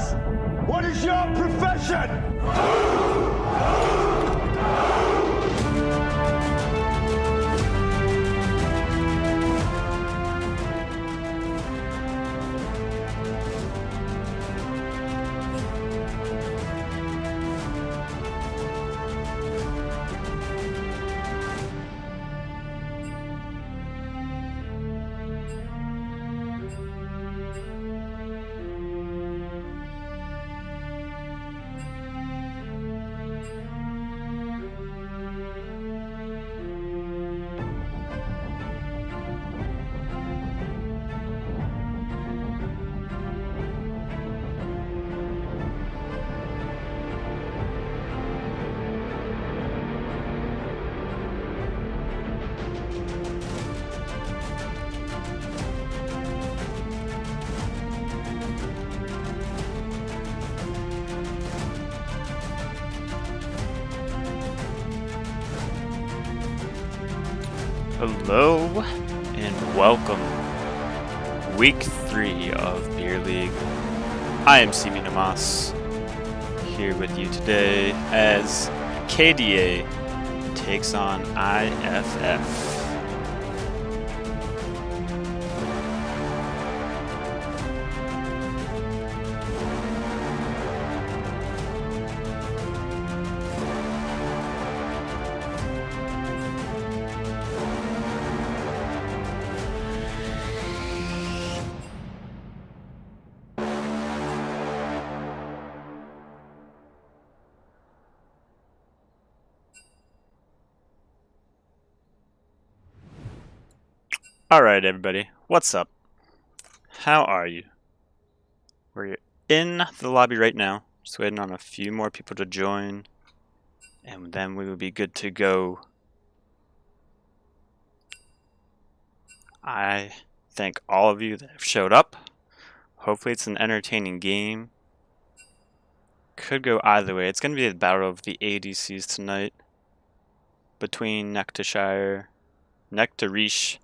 Yes! What is your profession? Hello and welcome. Week 3 of Beer League. I am CB Namas, here with you today as KDA takes on IFF. Alright everybody, what's up? How are you? We're in the lobby right now, just waiting on a few more people to join, and then we will be good to go. I thank all of you that have showed up. Hopefully it's an entertaining game. Could go either way. It's going to be the battle of the ADCs tonight between Nectashire, Nectarish,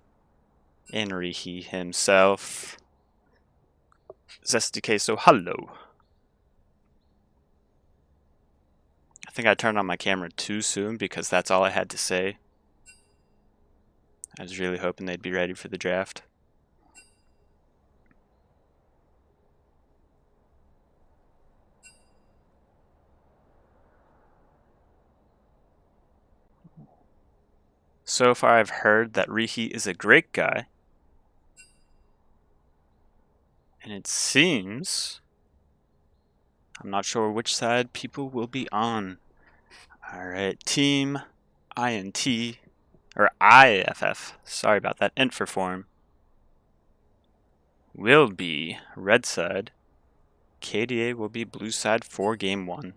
and Rihi himself. Zesty so hello. I think I turned on my camera too soon because that's all I had to say. I was really hoping they'd be ready for the draft. So far I've heard that Rihi is a great guy. And it seems, I'm not sure which side people will be on. Alright, Team INT, or IFF, sorry about that, int for form, will be red side. KDA will be blue side for game 1.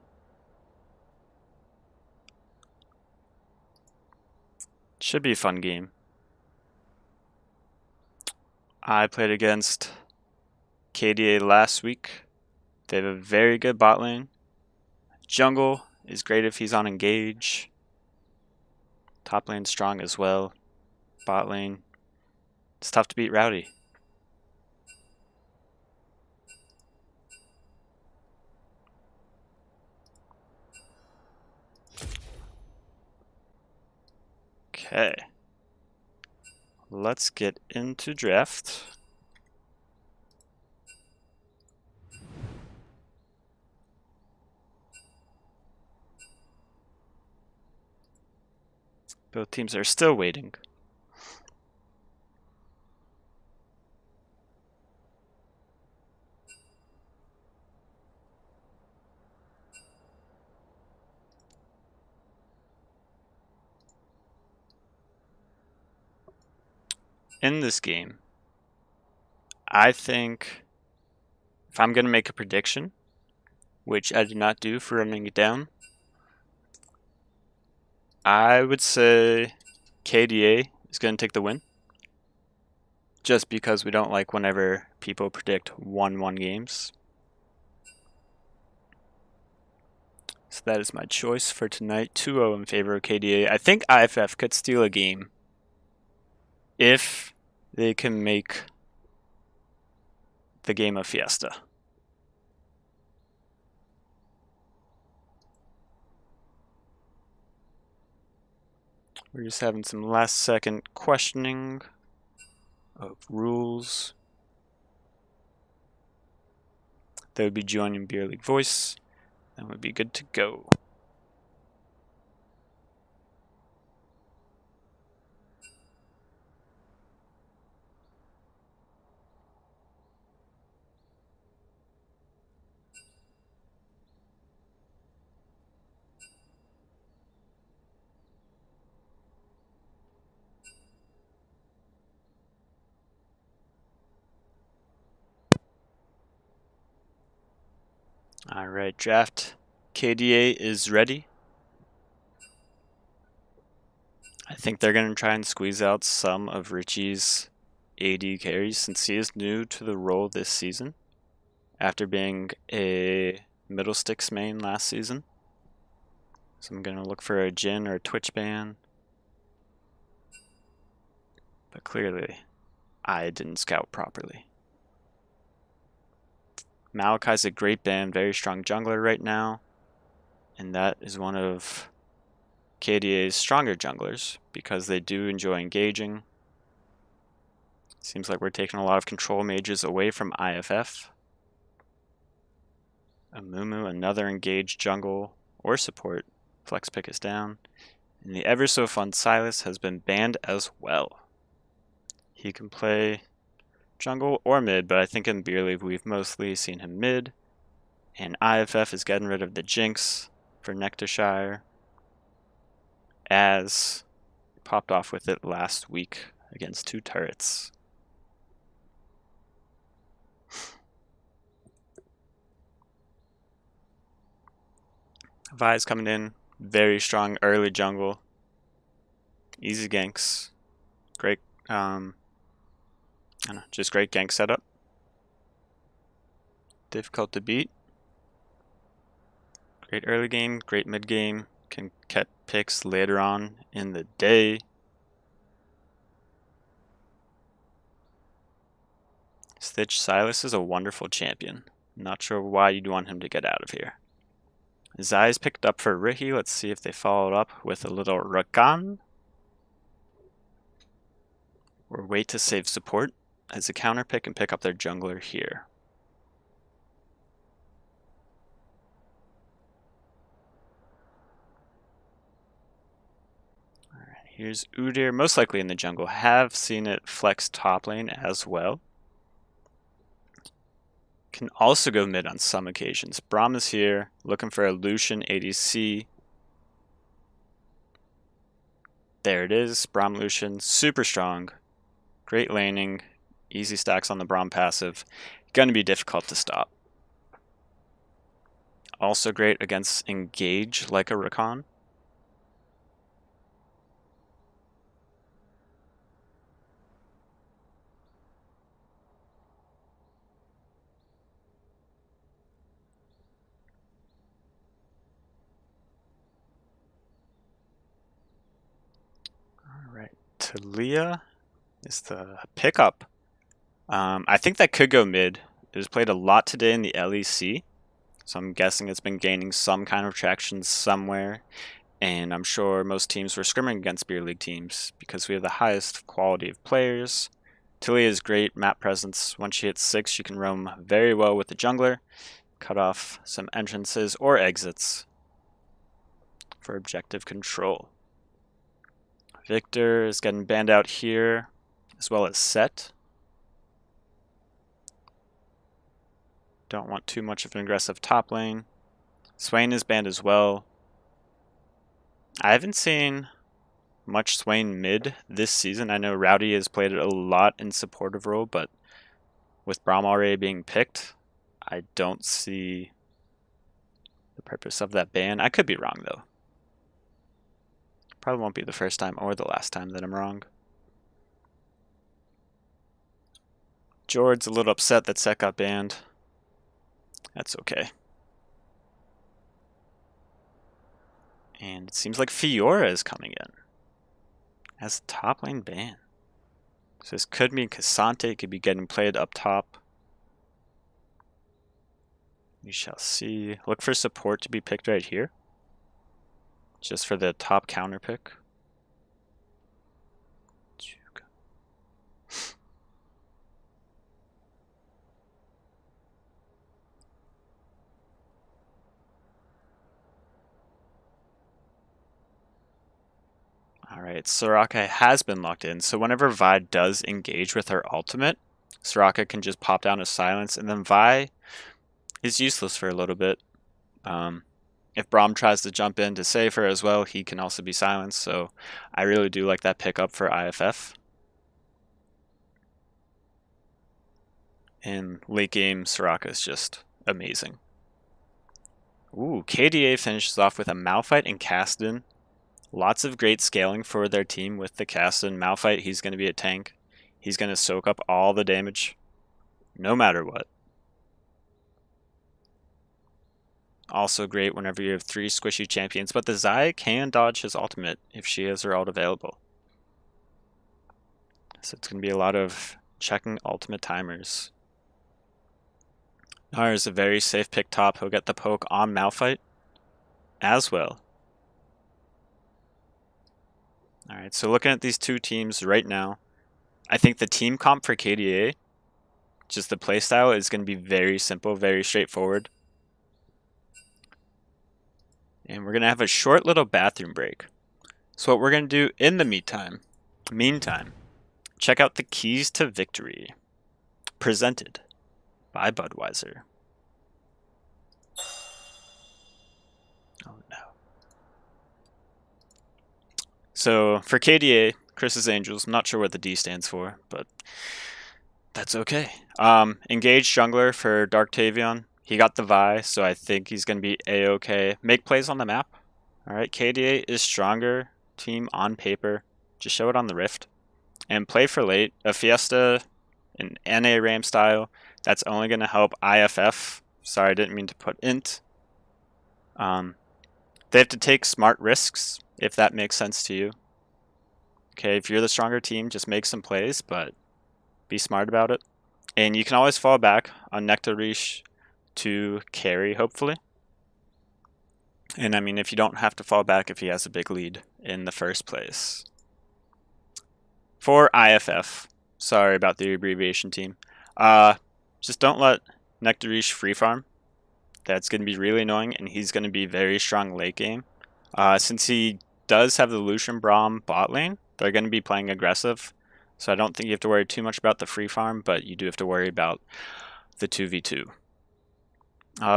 Should be a fun game. I played against KDA last week. They have a very good bot lane. Jungle is great if he's on engage. Top lane strong as well. Bot lane, it's tough to beat Rowdy. Okay. Let's get into draft. Both teams are still waiting. In this game, I think if I'm going to make a prediction, which I did not do for running it down, I would say KDA is going to take the win. Just because we don't like whenever people predict 1-1 games. So that is my choice for tonight. 2-0 in favor of KDA. I think IFF could steal a game if they can make the game a fiesta. We're just having some last second questioning of rules. That would be joining Beer League Voice. That would be good to go. Alright, draft KDA is ready. I think they're going to try and squeeze out some of Richie's AD carries since he is new to the role this season after being a middle sticks main last season. So I'm going to look for a Jin or a Twitch ban. But clearly, I didn't scout properly. Malachi's a great ban, very strong jungler right now. And that is one of KDA's stronger junglers because they do enjoy engaging. Seems like we're taking a lot of control mages away from IFF. Amumu, another engaged jungle or support. Flex pick is down. And the ever so fun Silas has been banned as well. He can play jungle or mid, but I think in Beer League we've mostly seen him mid. And IFF is getting rid of the Jinx for Nectarshire, as popped off with it last week against 2 turrets. Vi's coming in, very strong early jungle, easy ganks, great, just great gank setup. Difficult to beat. Great early game, great mid game. Can get picks later on in the day. Stitch Silas is a wonderful champion. Not sure why you'd want him to get out of here. Zai's picked up for Ricky. Let's see if they followed up with a little Rakan. Or wait to save support as a counter pick and pick up their jungler here. Alright, here's Udyr, most likely in the jungle. Have seen it flex top lane as well. Can also go mid on some occasions. Braum is here, looking for a Lucian ADC. There it is, Braum Lucian, super strong. Great laning, easy stacks on the Braum passive. Gonna be difficult to stop. Also great against engage like a Rakan. Alright, Talia is the pickup. I think that could go mid. It was played a lot today in the LEC, so I'm guessing it's been gaining some kind of traction somewhere, and I'm sure most teams were scrimming against Beer League teams because we have the highest quality of players. Talia is great map presence. Once she hits 6, she can roam very well with the jungler, cut off some entrances or exits for objective control. Victor is getting banned out here, as well as Set. Don't want too much of an aggressive top lane. Swain is banned as well. I haven't seen much Swain mid this season. I know Rowdy has played it a lot in supportive role, but with Braum already being picked, I don't see the purpose of that ban. I could be wrong though. Probably won't be the first time or the last time that I'm wrong. Jord's a little upset that Set got banned. That's okay. And it seems like Fiora is coming in as a top lane ban. So this could mean Cassante could be getting played up top. We shall see. Look for support to be picked right here, just for the top counter pick. Alright, Soraka has been locked in, so whenever Vi does engage with her ultimate, Soraka can just pop down a silence, and then Vi is useless for a little bit. If Braum tries to jump in to save her as well, he can also be silenced, so I really do like that pickup for IFF. And late game, Soraka is just amazing. Ooh, KDA finishes off with a Malphite and Kassadin. Lots of great scaling for their team with the Kassadin. Malphite, he's going to be a tank. He's going to soak up all the damage, no matter what. Also great whenever you have 3 squishy champions, but the Xayah can dodge his ultimate if she has her ult available. So it's going to be a lot of checking ultimate timers. Gnar is a very safe pick top. He'll get the poke on Malphite as well. Alright, so looking at these two teams right now, I think the team comp for KDA, just the playstyle, is going to be very simple, very straightforward. And we're going to have a short little bathroom break. So what we're going to do in the meantime, check out the keys to victory, presented by Budweiser. Oh no. So for KDA, Chris's Angels, I'm not sure what the D stands for, but that's okay. Engage jungler for Dark Tavion. He got the Vi, so I think he's going to be A-okay. Make plays on the map. Alright, KDA is stronger team on paper. Just show it on the Rift. And play for late. A Fiesta, an NA Ram style, that's only going to help IFF. Sorry, I didn't mean to put int. They have to take smart risks, if that makes sense to you. Okay, if you're the stronger team, just make some plays, but be smart about it. And you can always fall back on Nectarish to carry, hopefully. And I mean, if you don't have to fall back if he has a big lead in the first place. For IFF, sorry about the abbreviation team, just don't let Nectarish free farm. That's going to be really annoying, and he's going to be very strong late game. Since he does have the Lucian Braum bot lane, they're going to be playing aggressive. So I don't think you have to worry too much about the free farm, but you do have to worry about the 2v2.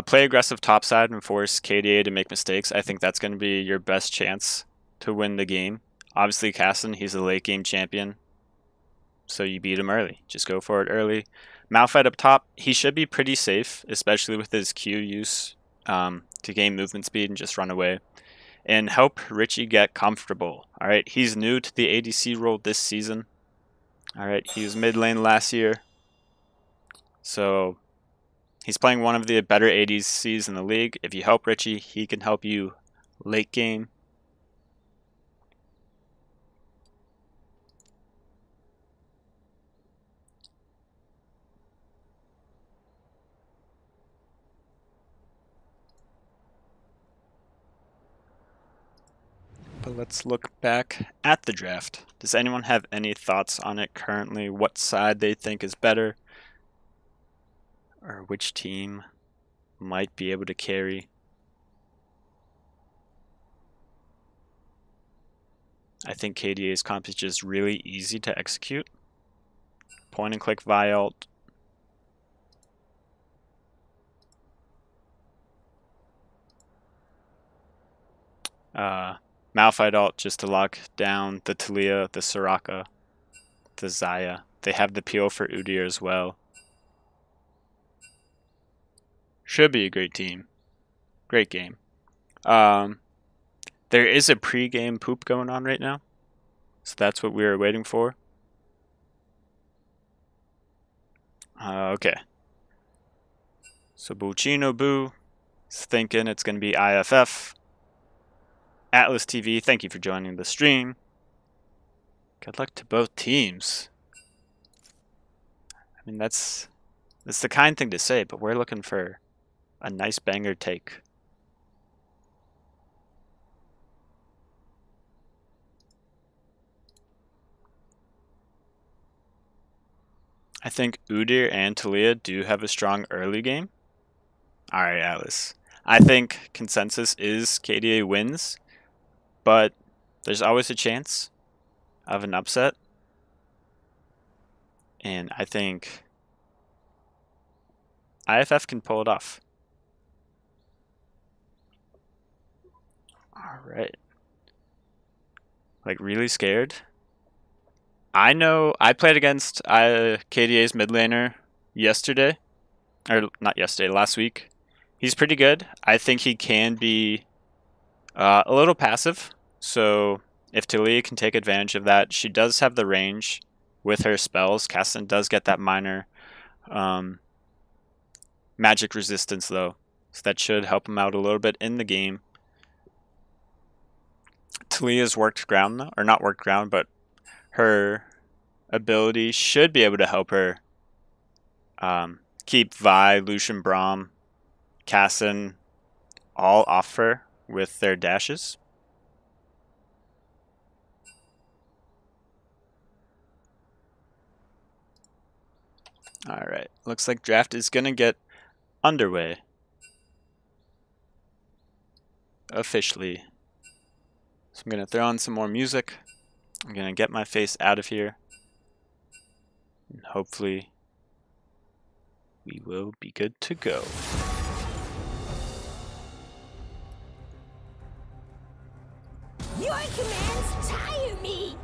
Play aggressive topside and force KDA to make mistakes. I think that's going to be your best chance to win the game. Obviously, Kassadin, he's a late game champion, so you beat him early. Just go for it early. Malphite up top, he should be pretty safe, especially with his Q use to gain movement speed and just run away. And help Richie get comfortable. Alright, he's new to the ADC role this season. Alright, he was mid lane last year. So he's playing one of the better ADCs in the league. If you help Richie, he can help you late game. But let's look back at the draft. Does anyone have any thoughts on it currently? What side they think is better? Or which team might be able to carry? I think KDA's comp is just really easy to execute. Point and click Vi ult. Malphite ult just to lock down the Taliyah, the Soraka, the Xayah. They have the peel for Udyr as well. Should be a great team. Great game. There is a pre-game poop going on right now, so that's what we were waiting for. Okay. So Buccino Boo is thinking it's going to be IFF. Atlas TV, thank you for joining the stream. Good luck to both teams. I mean, that's the kind thing to say, but we're looking for a nice banger take. I think Udyr and Taliyah do have a strong early game. Alright, Atlas. I think consensus is KDA wins, but there's always a chance. of an upset. And I think IFF can pull it off. Alright. Like, really scared. I know I played against KDA's mid laner yesterday. Or not yesterday, last week. He's pretty good. I think he can be a little passive. So if Talia can take advantage of that, she does have the range with her spells. Castan does get that minor magic resistance though. So that should help him out a little bit in the game. Talia's worked ground though, or not worked ground, but her ability should be able to help her keep Vi, Lucian, Braum, Cassan all off her with their dashes. Alright, looks like draft is gonna get underway. Officially. So I'm gonna throw on some more music. I'm gonna get my face out of here. And hopefully we will be good to go. Your commands tire me!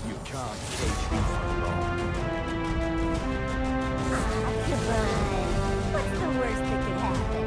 You can't cage me for long. Come on. What's the worst that could happen?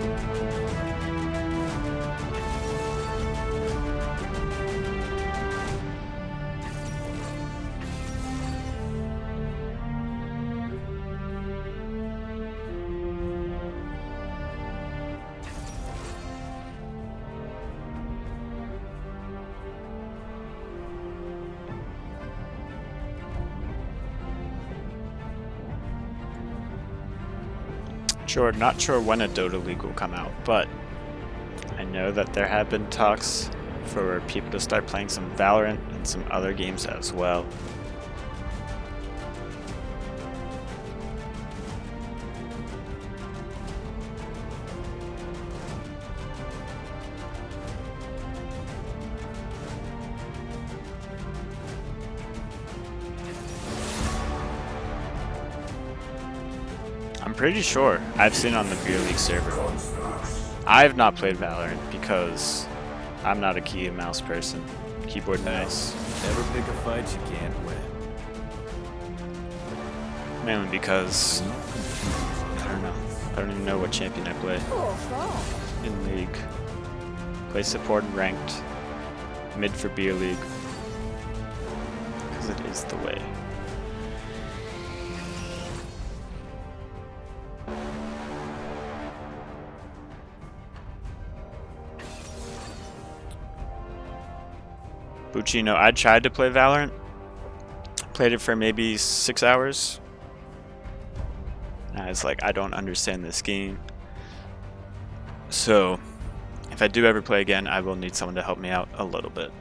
Sure, not sure when a Dota League will come out, but I know that there have been talks for people to start playing some Valorant and some other games as well. I'm pretty sure I've seen on the Beer League server. I've not played Valorant because I'm not a key and mouse person. Keyboard mouse. Never pick a fight you can't win. Mainly because I don't know. I don't even know what champion I play in League. Play support and ranked. Mid for Beer League. Because it is the way. Buccino, I tried to play Valorant. Played it for maybe 6 hours. And I was like, I don't understand this game. So, if I do ever play again, I will need someone to help me out a little bit.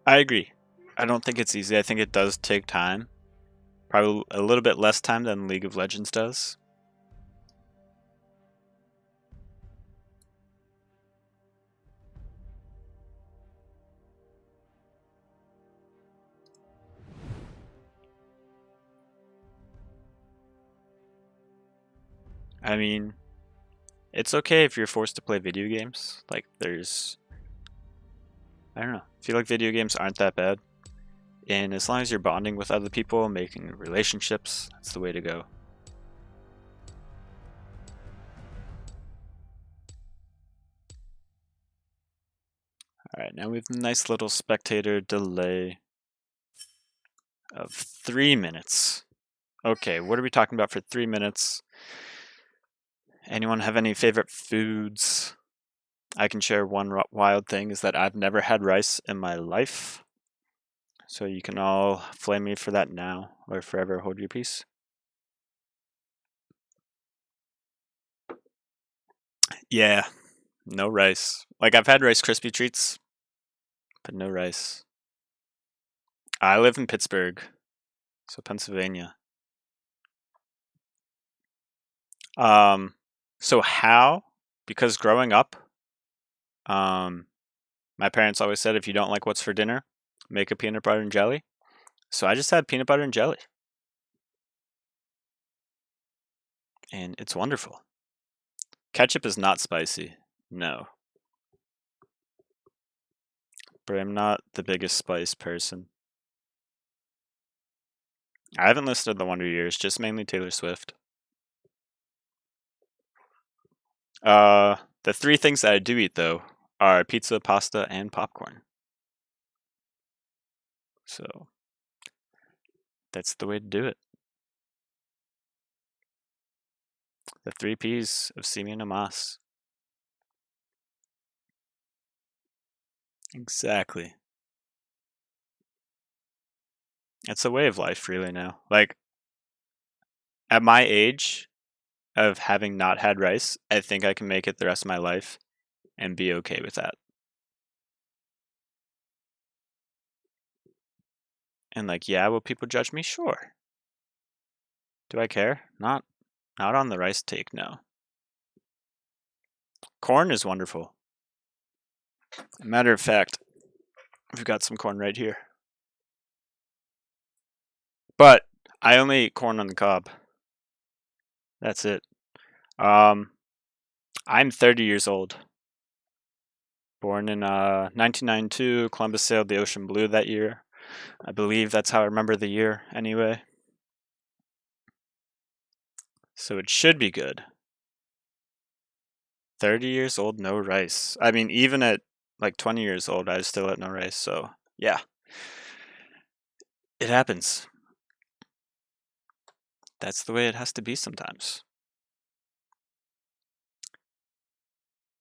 I agree. I don't think it's easy. I think it does take time. Probably a little bit less time than League of Legends does. I mean, it's okay if you're forced to play video games. Like, I don't know. I feel like video games aren't that bad. And as long as you're bonding with other people, making relationships, that's the way to go. Alright, now we have a nice little spectator delay of 3 minutes. Okay, what are we talking about for 3 minutes? Anyone have any favorite foods? I can share one wild thing is that I've never had rice in my life. So you can all flame me for that now or forever hold your peace. Yeah, no rice. Like I've had Rice Krispie treats, but no rice. I live in Pittsburgh, so Pennsylvania. So how? Because growing up, my parents always said if you don't like what's for dinner, make a peanut butter and jelly. So I just had peanut butter and jelly. And it's wonderful. Ketchup is not spicy. No. But I'm not the biggest spice person. I haven't listened to The Wonder Years, just mainly Taylor Swift. The three things that I do eat, though, are pizza, pasta, and popcorn. So, that's the way to do it. The 3 P's of Simeon Amas. Exactly. It's a way of life, really, now. Like, at my age of having not had rice, I think I can make it the rest of my life and be okay with that. And like, yeah, will people judge me? Sure. Do I care? Not on the rice take, no. Corn is wonderful. Matter of fact, we've got some corn right here. But I only eat corn on the cob. That's it. I'm 30 years old. Born in 1992. Columbus sailed the ocean blue that year. I believe that's how I remember the year anyway. So it should be good. 30 years old, no rice. I mean, even at like 20 years old, I was still at no rice. So yeah, it happens. That's the way it has to be sometimes.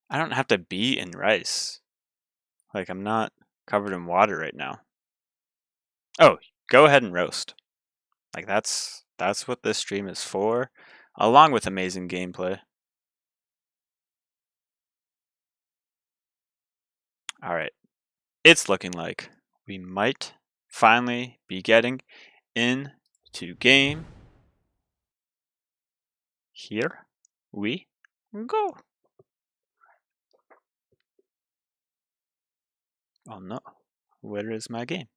I don't have to be in rice. Like, I'm not covered in water right now. Oh, go ahead and roast. Like, that's what this stream is for, along with amazing gameplay. Alright. It's looking like we might finally be getting into game. Here we go. Oh no, where is my game?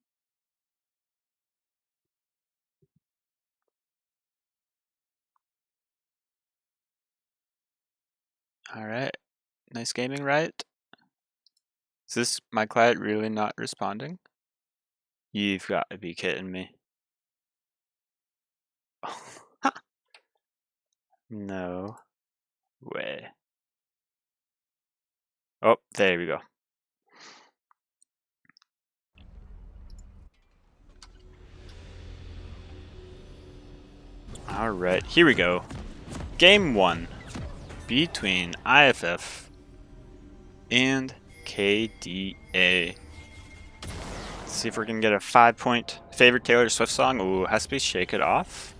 Alright, nice gaming, right? Is this my client really not responding? You've got to be kidding me. No way. Oh, there we go. Alright, here we go. Game 1 between IFF and KDA. Let's see if we're gonna get a 5-point favorite Taylor Swift song. Ooh, has to be Shake It Off.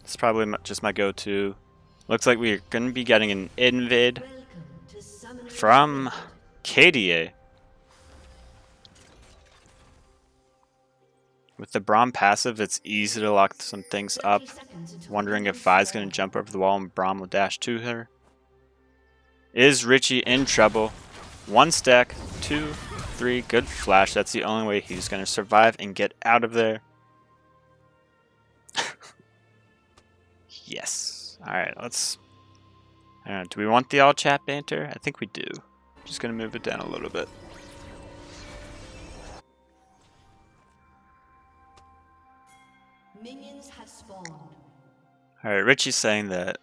It's probably just my go-to. Looks like we're gonna be getting an invade from KDA. With the Braum passive, it's easy to lock some things up. Wondering if Vi's going to jump over the wall and Braum will dash to her. Is Richie in trouble? 1 stack, 2, 3, good flash. That's the only way he's going to survive and get out of there. Yes. Alright, let's... do we want the all chat banter? I think we do. Just going to move it down a little bit. Minions have spawned. Alright, Richie's saying that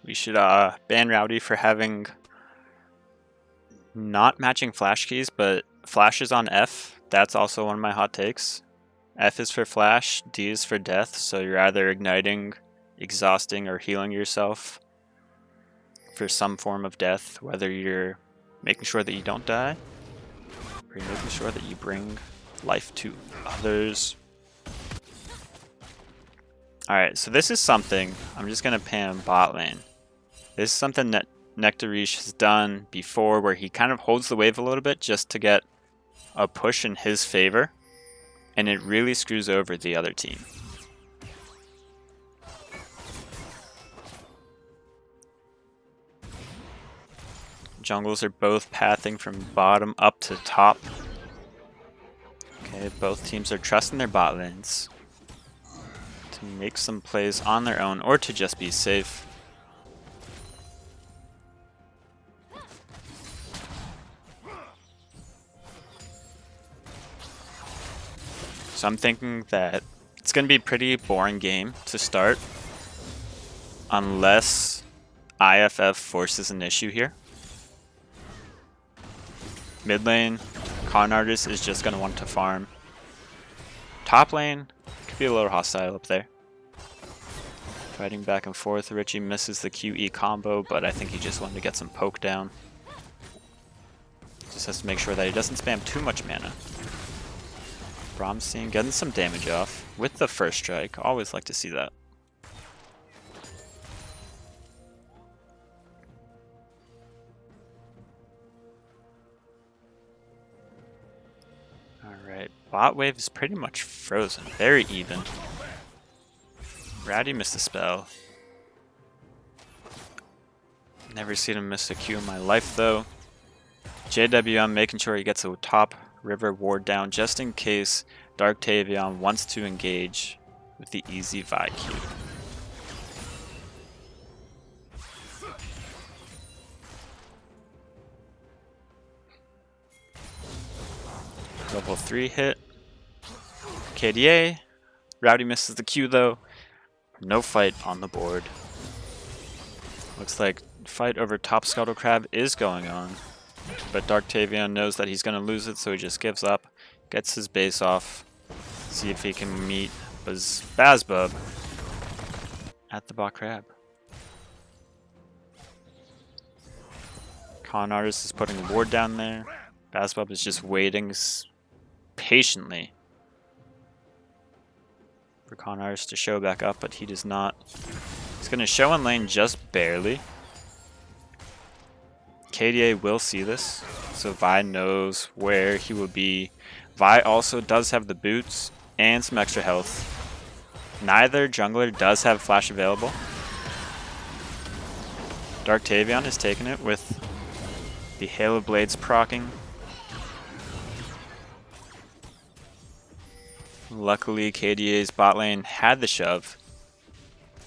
we should ban Rowdy for having not matching flash keys, but flash is on F. That's also one of my hot takes. F is for flash, D is for death, so you're either igniting, exhausting, or healing yourself. for some form of death, whether you're making sure that you don't die, or you're making sure that you bring life to others. Alright, so this is something, I'm just going to pan bot lane. This is something that Nectarish has done before where he kind of holds the wave a little bit just to get a push in his favor, and it really screws over the other team. Jungles are both pathing from bottom up to top. Okay, both teams are trusting their bot lanes to make some plays on their own or to just be safe. So I'm thinking that it's going to be a pretty boring game to start unless IFF forces an issue here. Mid lane, Con Artist is just going to want to farm. Top lane could be a little hostile up there. Fighting back and forth. Richie misses the QE combo, but I think he just wanted to get some poke down. Just has to make sure that he doesn't spam too much mana. Bromstein getting some damage off with the first strike. Always like to see that. Alright, bot wave is pretty much frozen. Very even. Rowdy missed a spell. Never seen him miss a Q in my life though. JWM making sure he gets a top river ward down just in case Dark Tavion wants to engage with the easy Vi Q. Level 3 hit. KDA. Rowdy misses the Q though. No fight on the board. Looks like fight over top Scuttle Crab is going on. But Dark Tavion knows that he's going to lose it, so he just gives up. Gets his base off. See if he can meet Bazbub at the bot crab. Con Artist is putting a ward down there. Bazbub is just waiting patiently for Con Artist to show back up, but he does not. He's going to show in lane just barely. KDA will see this, so Vi knows where he will be. Vi also does have the boots and some extra health. Neither jungler does have flash available. Dark Tavion is taking it with the Hail of Blades proccing. Luckily, KDA's bot lane had the shove.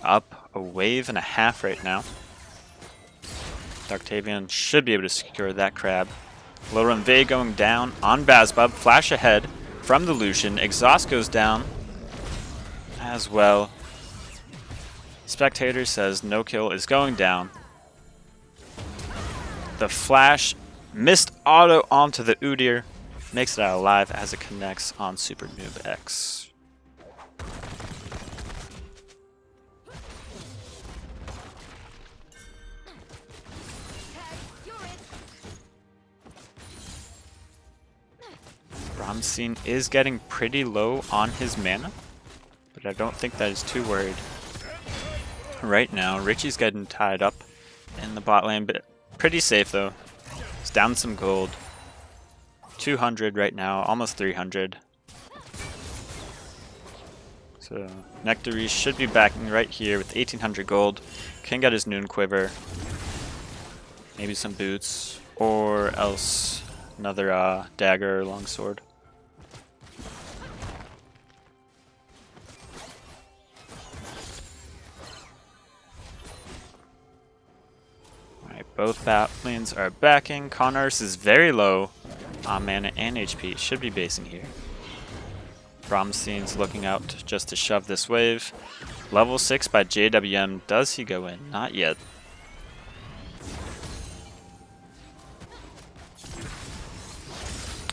Up a wave and a half right now. Dark Tavion should be able to secure that crab. Low run Vey going down on Bazbub. Flash ahead from the Lucian. Exhaust goes down as well. Spectator says no kill is going down. The flash missed auto onto the Udyr. Makes it out alive as it connects on Super Noob X. Bromstein is getting pretty low on his mana, but I don't think that is too worried right now. Richie's getting tied up in the bot lane, but pretty safe though. He's down some gold. 200 right now, almost 300. So Nectarish should be backing right here with 1800 gold. Can get his Noon Quiver, maybe some boots, or else another dagger or longsword. Alright, both bot lanes are backing. Con Artist is very low on mana and HP. Should be basing here. Bromstein's looking out just to shove this wave. Level 6 by JWM. Does he go in? Not yet.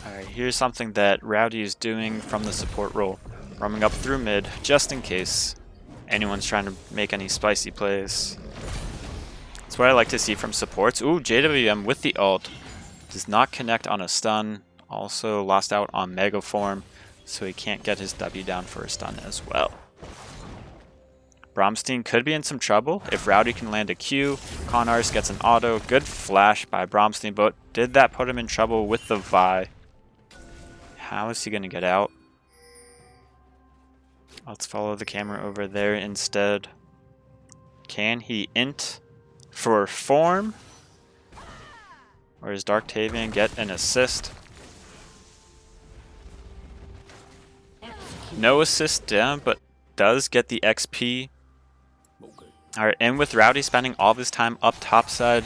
Alright, here's something that Rowdy is doing from the support role. Roaming up through mid, just in case anyone's trying to make any spicy plays. That's what I like to see from supports. Ooh, JWM with the ult. Does not connect on a stun. Also lost out on Mega Form, so he can't get his W down for a stun as well. Bromstein could be in some trouble if Rowdy can land a Q. Conars gets an auto. Good flash by Bromstein, but did that put him in trouble with the Vi? How is he going to get out? Let's follow the camera over there instead. Can he int for form? Or does Darktavian get an assist? No assist down, but does get the XP. Alright, in with Rowdy spending all of his time up top side.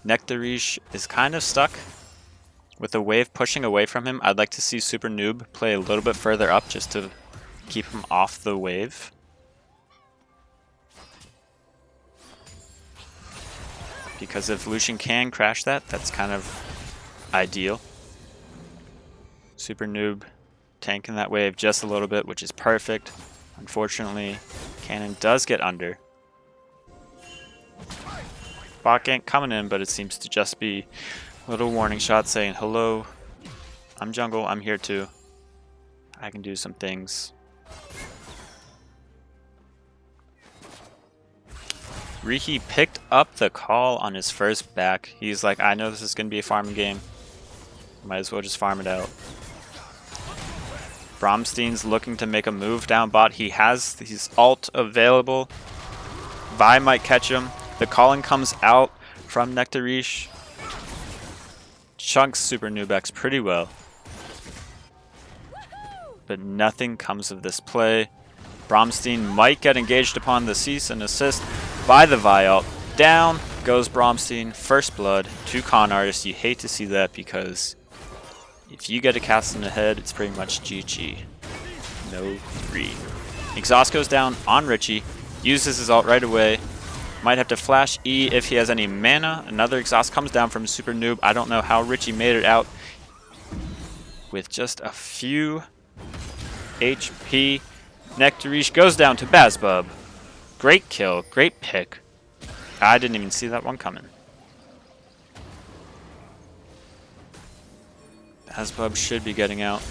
Nectarish is kind of stuck with the wave pushing away from him. I'd like to see Super Noob play a little bit further up just to keep him off the wave. Because if Lucian can crash that, that's kind of ideal. Super Noob tanking that wave just a little bit, which is perfect. Unfortunately, Cannon does get under. Bot gank coming in, but it seems to just be a little warning shot saying, hello, I'm jungle, I'm here too. I can do some things. Riki picked up the call on his first back. He's like, I know this is going to be a farming game. Might as well just farm it out. Bromstein's looking to make a move down bot. He has his ult available. Vi might catch him. The calling comes out from Nectarish. Chunks Super Noob pretty well. But nothing comes of this play. Bromstein might get engaged upon the cease and assist by the Vi ult. Down goes Bromstein. First blood to Con Artist. You hate to see that because if you get a cast in the head, it's pretty much GG. No free. Exhaust goes down on Richie. Uses his ult right away. Might have to flash E if he has any mana. Another exhaust comes down from Super Noob. I don't know how Richie made it out with just a few HP. Nectarish goes down to Bazbub. Great kill. Great pick. I didn't even see that one coming. Bazbub should be getting out.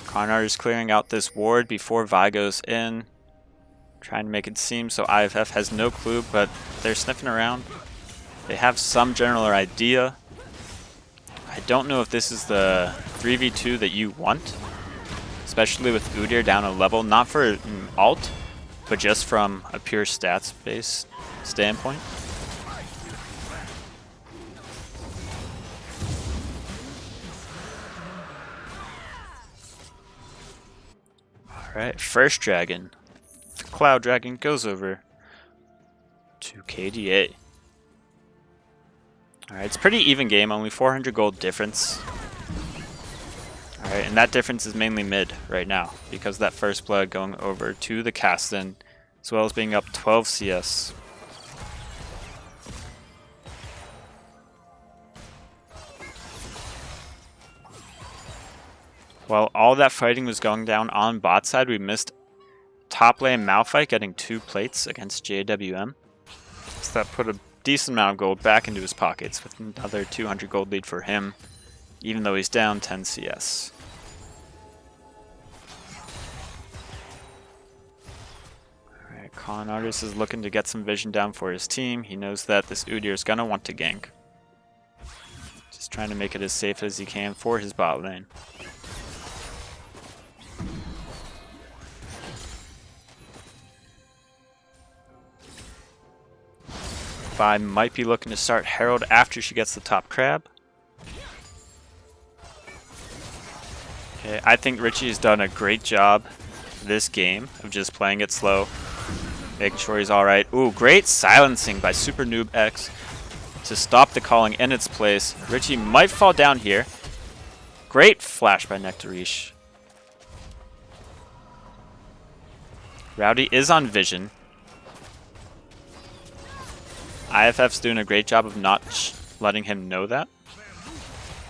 Conrad is clearing out this ward before Vi goes in. Trying to make it seem so IFF has no clue, but they're sniffing around. They have some general idea. I don't know if this is the 3v2 that you want, especially with Udyr down a level, not for an ult, but just from a pure stats-based standpoint. Alright, first dragon. The Cloud Dragon goes over to KDA. Alright, it's a pretty even game, only 400 gold difference. Alright, and that difference is mainly mid right now, because that first blood going over to the Caston, as well as being up 12 CS. While all that fighting was going down on bot side, we missed top lane Malphite getting 2 plates against JWM. So that put a decent amount of gold back into his pockets with another 200 gold lead for him, even though he's down 10 CS. Alright, Con Artist is looking to get some vision down for his team. He knows that this Udyr is going to want to gank. Just trying to make it as safe as he can for his bot lane. Vi might be looking to start Herald after she gets the top crab. Okay, I think Richie has done a great job this game of just playing it slow, making sure he's alright. Ooh, great silencing by Super Noob X to stop the calling in its place. Richie might fall down here. Great flash by Nectarish. Rowdy is on vision. IFF's doing a great job of not letting him know that.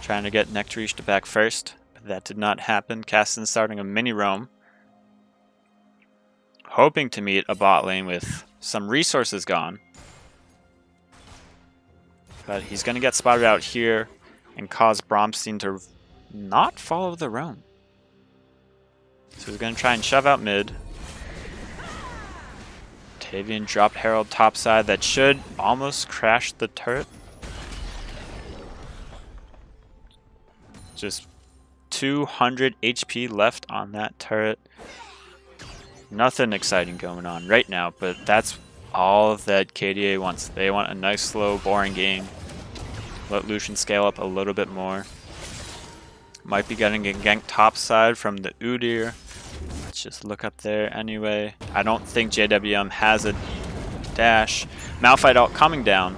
Trying to get Nectarish to back first, but that did not happen. Caston starting a mini roam. hoping to meet a bot lane with some resources gone. But he's going to get spotted out here and cause Bromstein to not follow the roam. So he's going to try and shove out mid. Tavian drop Herald topside. That should almost crash the turret. Just 200 HP left on that turret. Nothing exciting going on right now, but that's all that KDA wants. They want a nice, slow, boring game. Let Lucian scale up a little bit more. Might be getting a gank topside from the Udyr. Let's just look up there anyway. I don't think JWM has a dash. Malphite ult coming down.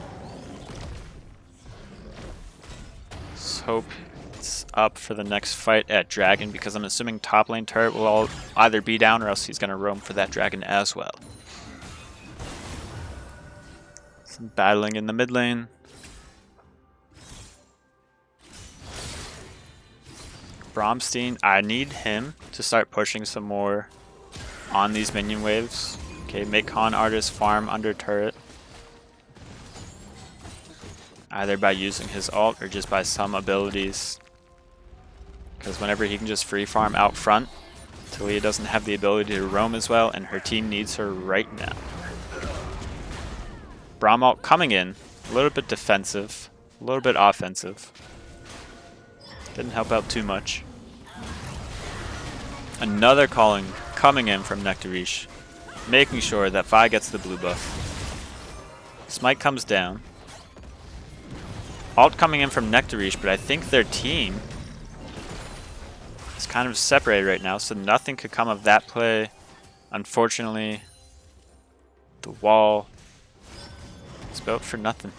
Let's hope it's up for the next fight at Dragon, because I'm assuming top lane turret will either be down or else he's going to roam for that Dragon as well. Some battling in the mid lane. Bromstein, I need him to start pushing some more on these minion waves. Okay, make Con Artist farm under turret. Either by using his ult or just by some abilities. Because whenever he can just free farm out front, Talia doesn't have the ability to roam as well, and her team needs her right now. Braum ult coming in, a little bit defensive, a little bit offensive. Didn't help out too much. Another calling coming in from Nectarish, making sure that Vi gets the blue buff. Smite comes down. Ult coming in from Nectarish, but I think their team is kind of separated right now, so nothing could come of that play. Unfortunately, the wall is built for nothing.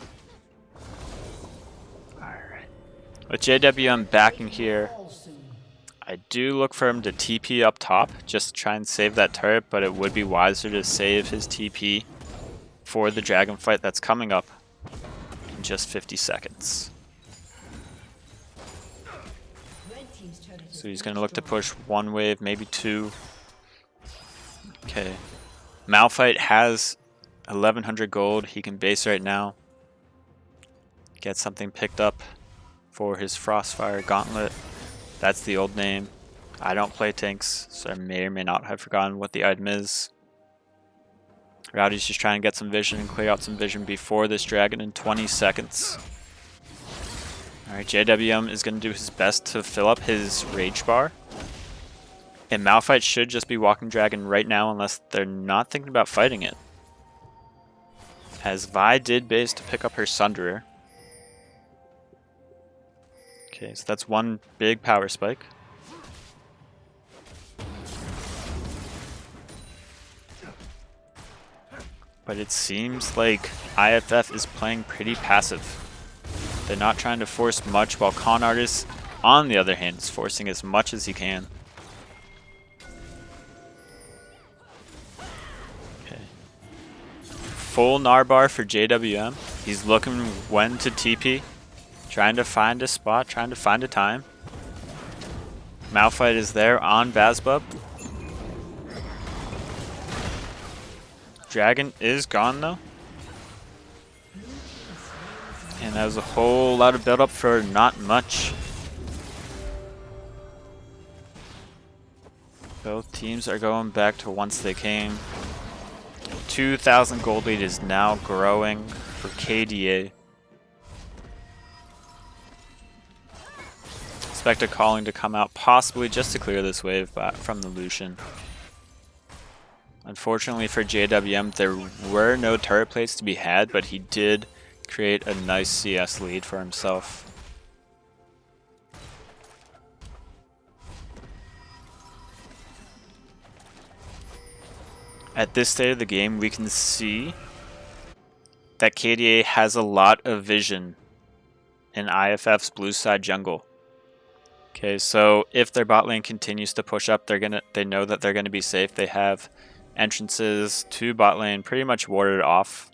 With JWM backing here, I do look for him to TP up top, just to try and save that turret, but it would be wiser to save his TP for the dragon fight that's coming up in just 50 seconds. So he's going to look to push one wave, maybe two. Okay. Malphite has 1100 gold. He can base right now. Get something picked up for his Frostfire Gauntlet. That's the old name. I don't play tanks, so I may or may not have forgotten what the item is. Rowdy's just trying to get some vision and clear out some vision before this dragon in 20 seconds. Alright, JWM is going to do his best to fill up his rage bar. And Malphite should just be walking dragon right now unless they're not thinking about fighting it. As Vi did base to pick up her Sunderer. Okay, so that's one big power spike. But it seems like IFF is playing pretty passive. They're not trying to force much, while Con Artist, on the other hand, is forcing as much as he can. Okay. Full Narbar for JWM. He's looking when to TP. Trying to find a spot, trying to find a time. Malphite is there on Bazbub. Dragon is gone though. And that was a whole lot of build up for not much. Both teams are going back to once they came. 2,000 gold lead is now growing for KDA. Expect a calling to come out, possibly just to clear this wave from the Lucian. Unfortunately for JWM, there were no turret plates to be had, but he did create a nice CS lead for himself. At this state of the game, we can see that KDA has a lot of vision in IFF's blue side jungle. Okay, so if their bot lane continues to push up, they know that they're gonna be safe. They have entrances to bot lane pretty much warded off.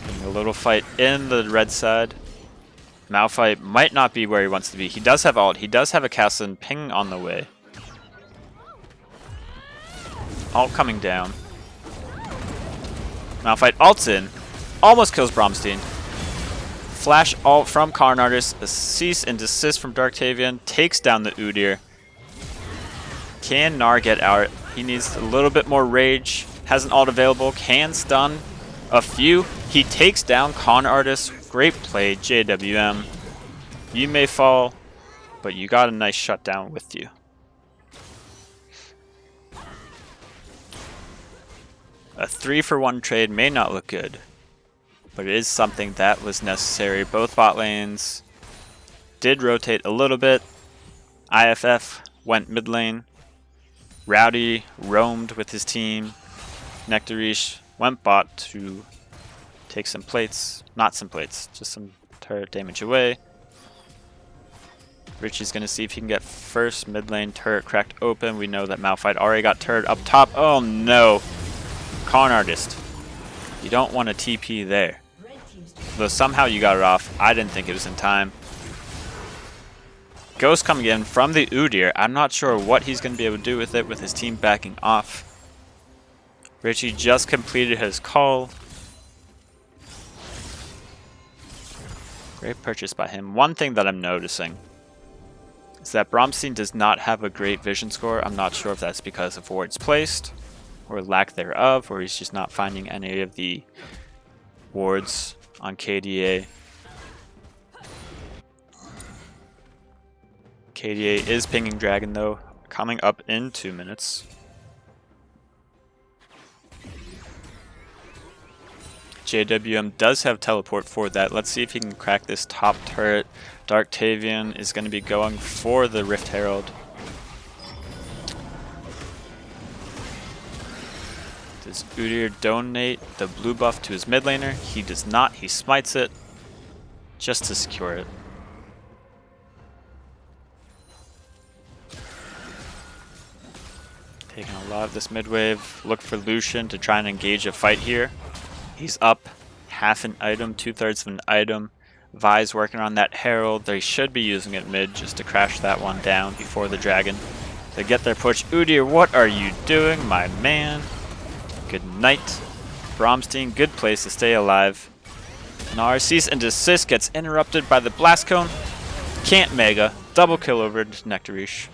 And a little fight in the red side. Malphite might not be where he wants to be. He does have ult. He does have a castle and ping on the way. Ult coming down. Malphite ults in. Almost kills Bromstein. Flash ult from Karn Artist. A cease and desist from Darktavian. Takes down the Udyr. Can Gnar get out? He needs a little bit more rage. Has an ult available. Can stun a few. He takes down Karn Artist. Great play, JWM. You may fall, but you got a nice shutdown with you. A 3-for-1 trade may not look good, but it is something that was necessary. Both bot lanes did rotate a little bit. IFF went mid lane. Rowdy roamed with his team. Nectarish went bot to take some plates. Not some plates, just some turret damage away. Richie's going to see if he can get first mid lane turret cracked open. We know that Malphite already got turret up top. Oh no! Karn Artist. You don't want a TP there. Though somehow you got it off. I didn't think it was in time. Ghost coming in from the Udyr. I'm not sure what he's going to be able to do with it with his team backing off. Richie just completed his call. Great purchase by him. One thing that I'm noticing is that Bromstein does not have a great vision score. I'm not sure if that's because of wards placed or lack thereof, or he's just not finding any of the wards on KDA. KDA is pinging Dragon though, coming up in 2 minutes. JWM does have teleport for that. Let's see if he can crack this top turret. Darktavian is going to be going for the Rift Herald. Does Udyr donate the blue buff to his mid laner? He does not. He smites it just to secure it. Taking a lot of this mid wave. Look for Lucian to try and engage a fight here. He's up half an item, 2/3 of an item. Vi's working on that Herald. They should be using it mid just to crash that one down before the Dragon. They get their push. Udyr, what are you doing, my man? Good night. Bromstein, good place to stay alive. Gnar cease and desist gets interrupted by the Blast Cone. Can't Mega. Double kill over to Nectarish.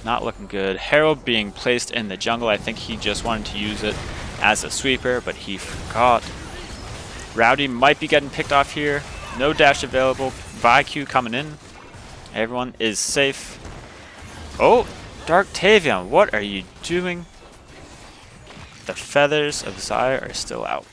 Not looking good. Herald being placed in the jungle. I think he just wanted to use it as a sweeper, but he forgot. Rowdy might be getting picked off here. No dash available. Vi-Q coming in. Everyone is safe. Oh, Darktavian, what are you doing? The feathers of Zyre are still out.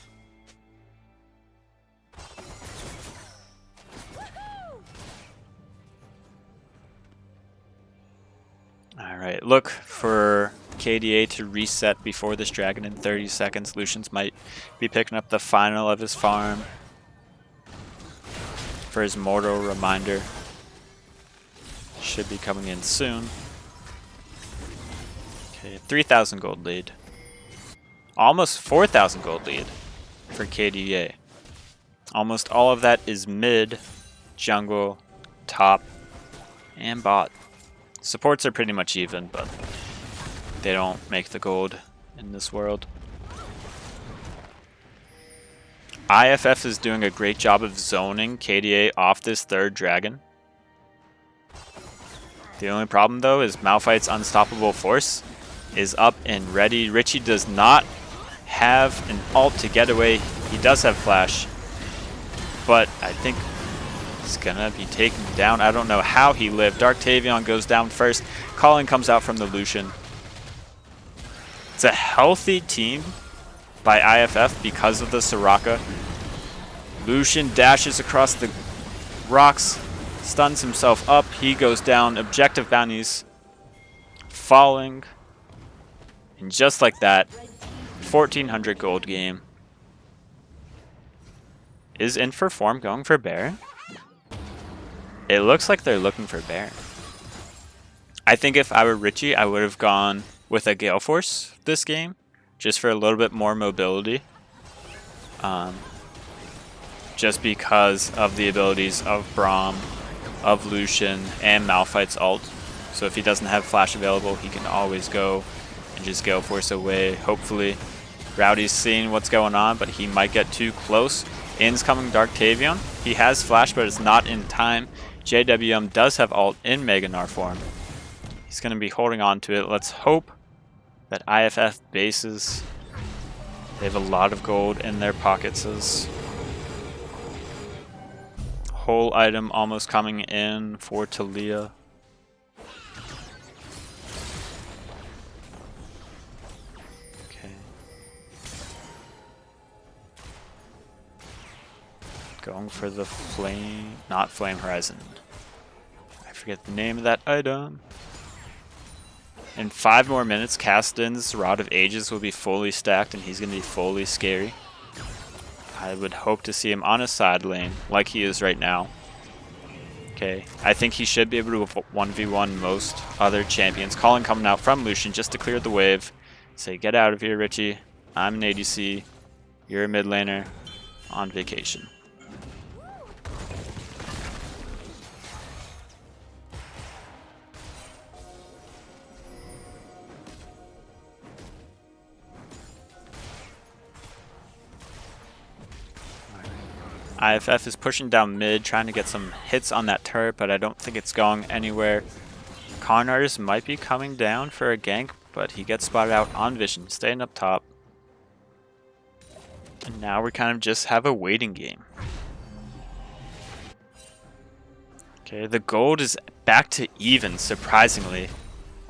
Alright, look for KDA to reset before this Dragon in 30 seconds. Lucian's might be picking up the final of his farm for his mortal reminder. Should be coming in soon. Okay, 3,000 gold lead. Almost 4,000 gold lead for KDA. Almost all of that is mid, jungle, top, and bot. Supports are pretty much even, but they don't make the gold in this world. IFF is doing a great job of zoning KDA off this third Dragon. The only problem though is Malphite's unstoppable force is up and ready. Richie does not have an ult to get away. He does have flash, but I think he's gonna be taken down. I don't know how he lived. Darktavian goes down first. Calling comes out from the Lucian. It's a healthy team by IFF because of the Soraka. Lucian dashes across the rocks, stuns himself up. He goes down. Objective bounties falling. And just like that, 1,400 gold game. Is in for form going for Baron? It looks like they're looking for Baron. I think if I were Richie, I would have gone with a Gale Force this game, just for a little bit more mobility. Just because of the abilities of Braum, of Lucian, and Malphite's ult. So if he doesn't have flash available, he can always go and just Gale Force away. Hopefully, Rowdy's seeing what's going on, but he might get too close. In's coming Darktavion. He has Flash, but it's not in time. JWM does have ult in Mega Gnar form. He's going to be holding on to it. Let's hope that IFF bases. They have a lot of gold in their pockets. Whole item almost coming in for Talia. Okay. Going for the flame, not Flame Horizon. I forget the name of that item. In 5 more minutes, Caston's Rod of Ages will be fully stacked and he's going to be fully scary. I would hope to see him on a side lane like he is right now. Okay, I think he should be able to 1v1 most other champions. Calling coming out from Lucian just to clear the wave. Say, get out of here, Richie. I'm an ADC. You're a mid laner on vacation. IFF is pushing down mid, trying to get some hits on that turret, but I don't think it's going anywhere. Con Artist might be coming down for a gank, but he gets spotted out on vision, staying up top. And now we kind of just have a waiting game. Okay, the gold is back to even, surprisingly.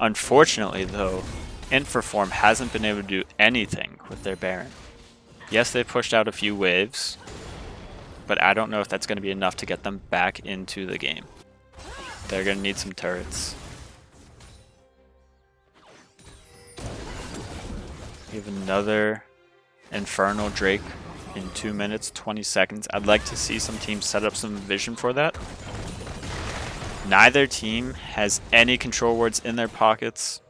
Unfortunately, though, Inferform hasn't been able to do anything with their Baron. Yes, they pushed out a few waves, but I don't know if that's going to be enough to get them back into the game. They're going to need some turrets. We have another Infernal Drake in 2 minutes, 20 seconds. I'd like to see some teams set up some vision for that. Neither team has any control wards in their pockets.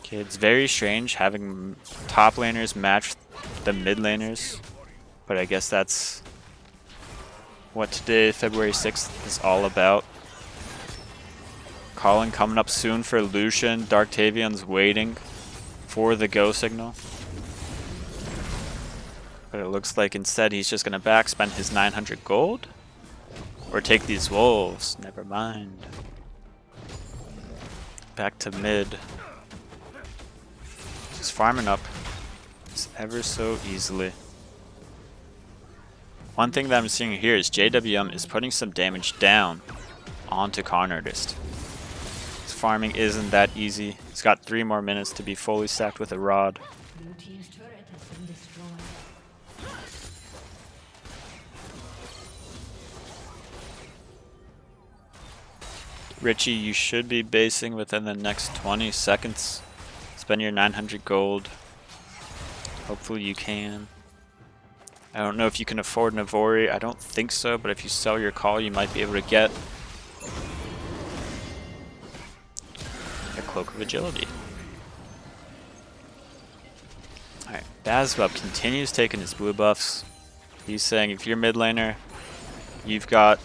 Okay, it's very strange having top laners match the mid laners. But I guess that's what today, February 6th, is all about. Calling coming up soon for Lucian. Darktavion's waiting for the go signal. But it looks like instead he's just going to backspend his 900 gold. Or take these wolves. Never mind. Back to mid. Just farming up. Just ever so easily. One thing that I'm seeing here is JWM is putting some damage down onto Con Artist. His farming isn't that easy. He's got 3 more minutes to be fully stacked with a rod. Blue team's turret has been destroyed. Richie, you should be basing within the next 20 seconds. Spend your 900 gold. Hopefully you can. I don't know if you can afford Navori. I don't think so, but if you sell your call, you might be able to get a Cloak of Agility. Alright, Bazbub continues taking his blue buffs. He's saying if you're mid laner, you've got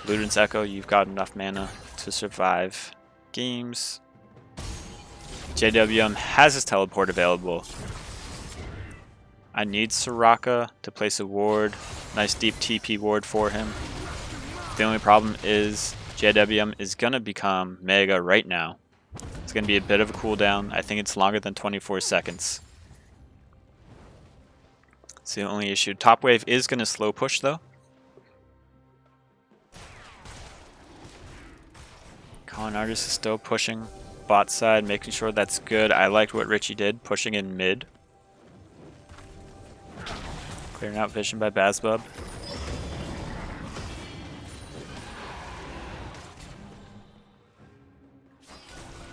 Luden's Echo, you've got enough mana to survive games. JWM has his teleport available. I need Soraka to place a ward. Nice deep TP ward for him. The only problem is JWM is going to become Mega right now. It's going to be a bit of a cooldown. I think it's longer than 24 seconds. It's the only issue. Top wave is going to slow push though. Con Artist is still pushing bot side, making sure that's good. I liked what Richie did, pushing in mid. Clearing out vision by Bazbub.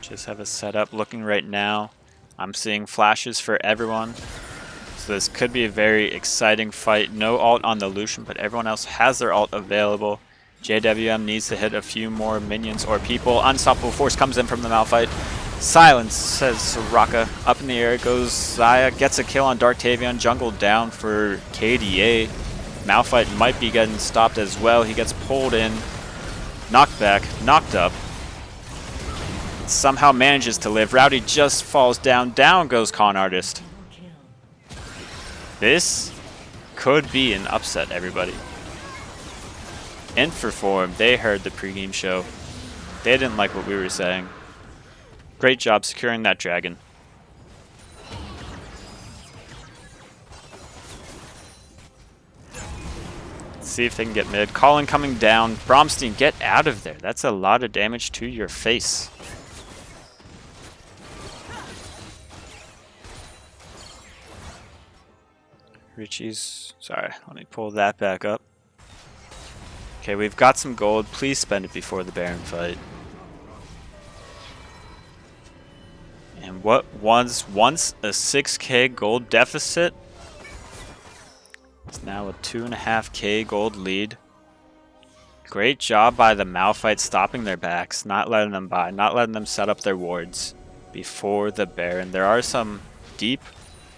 Just have a setup looking right now. I'm seeing flashes for everyone. So this could be a very exciting fight. No ult on the Lucian, but everyone else has their ult available. JWM needs to hit a few more minions or people. Unstoppable Force comes in from the Malphite. Silence, says Soraka. Up in the air goes Xayah. Gets a kill on Darktavion. Jungle down for KDA. Malphite might be getting stopped as well. He gets pulled in. Knocked back. Knocked up. Somehow manages to live. Rowdy just falls down. Down goes Con Artist. This could be an upset, everybody. In for form, they heard the pregame show. They didn't like what we were saying. Great job securing that dragon. Let's see if they can get mid. Colin coming down. Bromstein, get out of there. That's a lot of damage to your face. Richie's... Sorry, let me pull that back up. Okay, we've got some gold. Please spend it before the Baron fight. And what was once a 6k gold deficit is now a 2.5k gold lead. Great job by the Malphite stopping their backs, not letting them buy, not letting them set up their wards before the Baron. There are some deep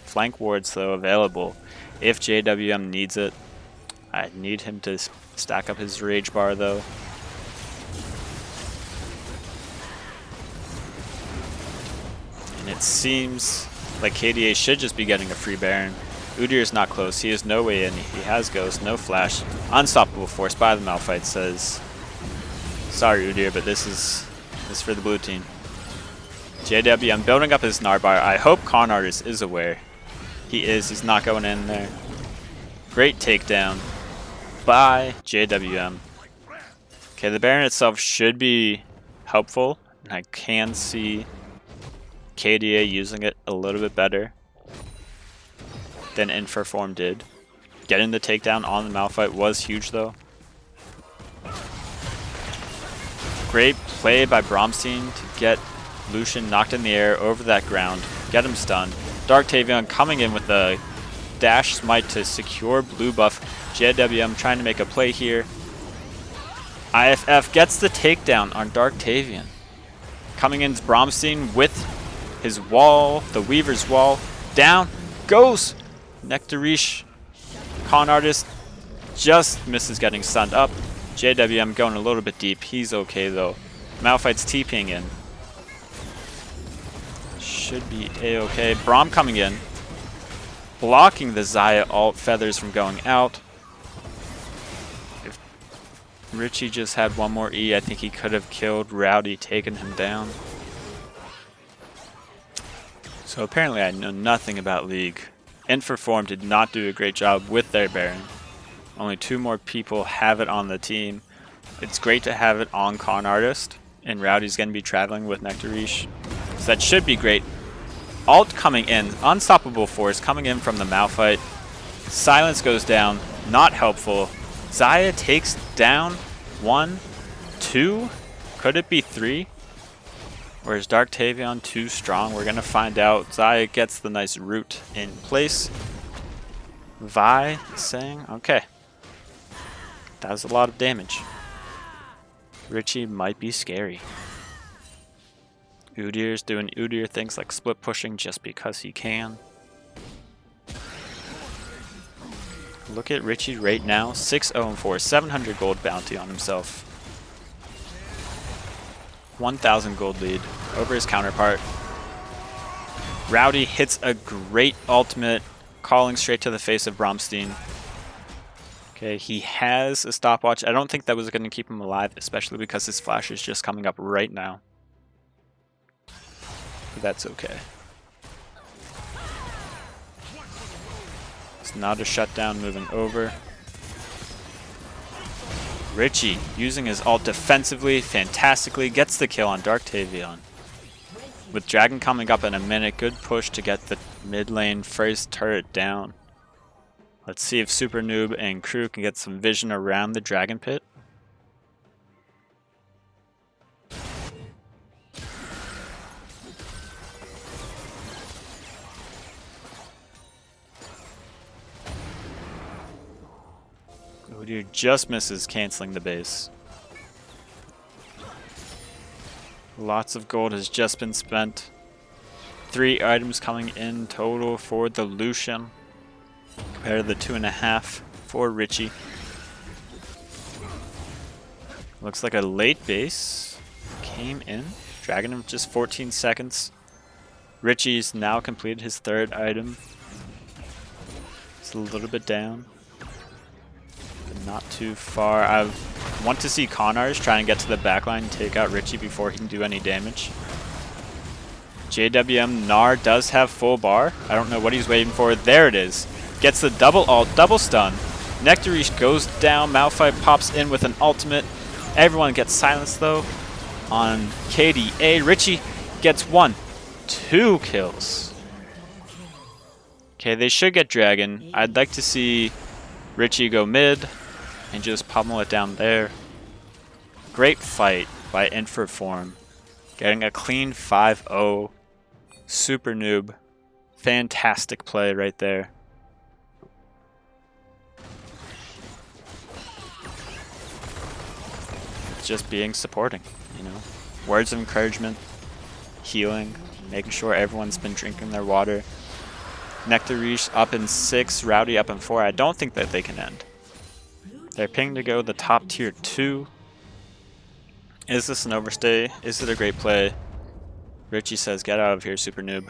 flank wards though available if JWM needs it. I need him to stack up his rage bar though. And it seems like KDA should just be getting a free Baron. Udyr is not close. He has no way in. He has Ghost, no flash. Unstoppable force by the Malphite says, sorry Udyr, but this is for the blue team. JWM building up his Narbar. I hope Con Artist is aware. He is. He's not going in there. Great takedown by JWM. Okay, the Baron itself should be helpful. And I can see KDA using it a little bit better than Inferform did. Getting the takedown on the Malphite was huge though. Great play by Bromstein to get Lucian knocked in the air over that ground, get him stunned. Dark Tavion coming in with the dash smite to secure blue buff. JWM trying to make a play here. IFF gets the takedown on Dark Tavion. Coming in is Bromstein with his wall, the Weaver's wall. Down goes Nectarish. Con Artist just misses getting stunned up. JWM going a little bit deep. He's okay though. Malphite's TPing in. Should be a-okay. Braum coming in. Blocking the Xayah alt feathers from going out. If Richie just had one more E, I think he could have killed Rowdy, taken him down. So apparently I know nothing about League. Inferform did not do a great job with their Baron. Only 2 more people have it on the team. It's great to have it on Con Artist, and Rowdy's going to be traveling with Nectarish. So that should be great. Alt coming in, unstoppable force coming in from the Malphite. Silence goes down, not helpful. Xayah takes down 1, 2, could it be 3? Or is Dark Tavion too strong? We're gonna find out. Xayah gets the nice root in place. Vi saying, okay. That was a lot of damage. Richie might be scary. Udyr's doing Udyr things like split pushing just because he can. Look at Richie right now, 6-0-4, 700 gold bounty on himself. 1,000 gold lead over his counterpart. Rowdy hits a great ultimate, calling straight to the face of Bromstein. Okay, he has a stopwatch. I don't think that was going to keep him alive, especially because his flash is just coming up right now. But that's okay. It's not a shutdown moving over. Richie using his ult defensively, fantastically, gets the kill on Dark Tavion. With Dragon coming up in a minute, good push to get the mid lane first turret down. Let's see if Super Noob and crew can get some vision around the Dragon Pit. Udyr just misses canceling the base. Lots of gold has just been spent. 3 items coming in total for the Lucian, compared to the 2.5 for Richie. Looks like a late base came in. Dragon in just 14 seconds. Richie's now completed his third item. It's a little bit down, but not too far. I want to see Connors try and get to the backline and take out Richie before he can do any damage. JWM Gnar does have full bar. I don't know what he's waiting for. There it is. Gets the double ult, double stun. Nectarish goes down. Malphite pops in with an ultimate. Everyone gets silenced though on KDA. Richie gets 2 kills. Okay, they should get Dragon. I'd like to see Richie go mid and just pummel it down there. Great fight by Inferform. Getting a clean 5-0. Super noob. Fantastic play right there. Just being supporting, you know. Words of encouragement, healing, making sure everyone's been drinking their water. Nectarish up in 6, Rowdy up in 4. I don't think that they can end. They're pinged to go the top tier 2. Is this an overstay? Is it a great play? Richie says, get out of here, super noob.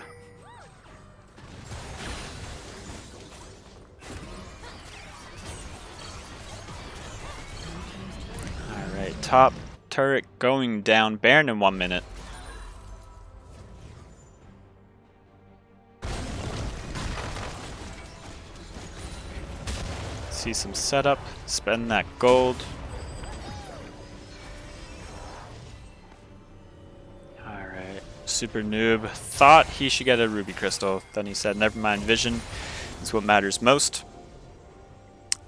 Alright, top turret going down. Baron in 1 minute. See some setup. Spend that gold. Super noob thought he should get a ruby crystal. Then he said, never mind, vision is what matters most.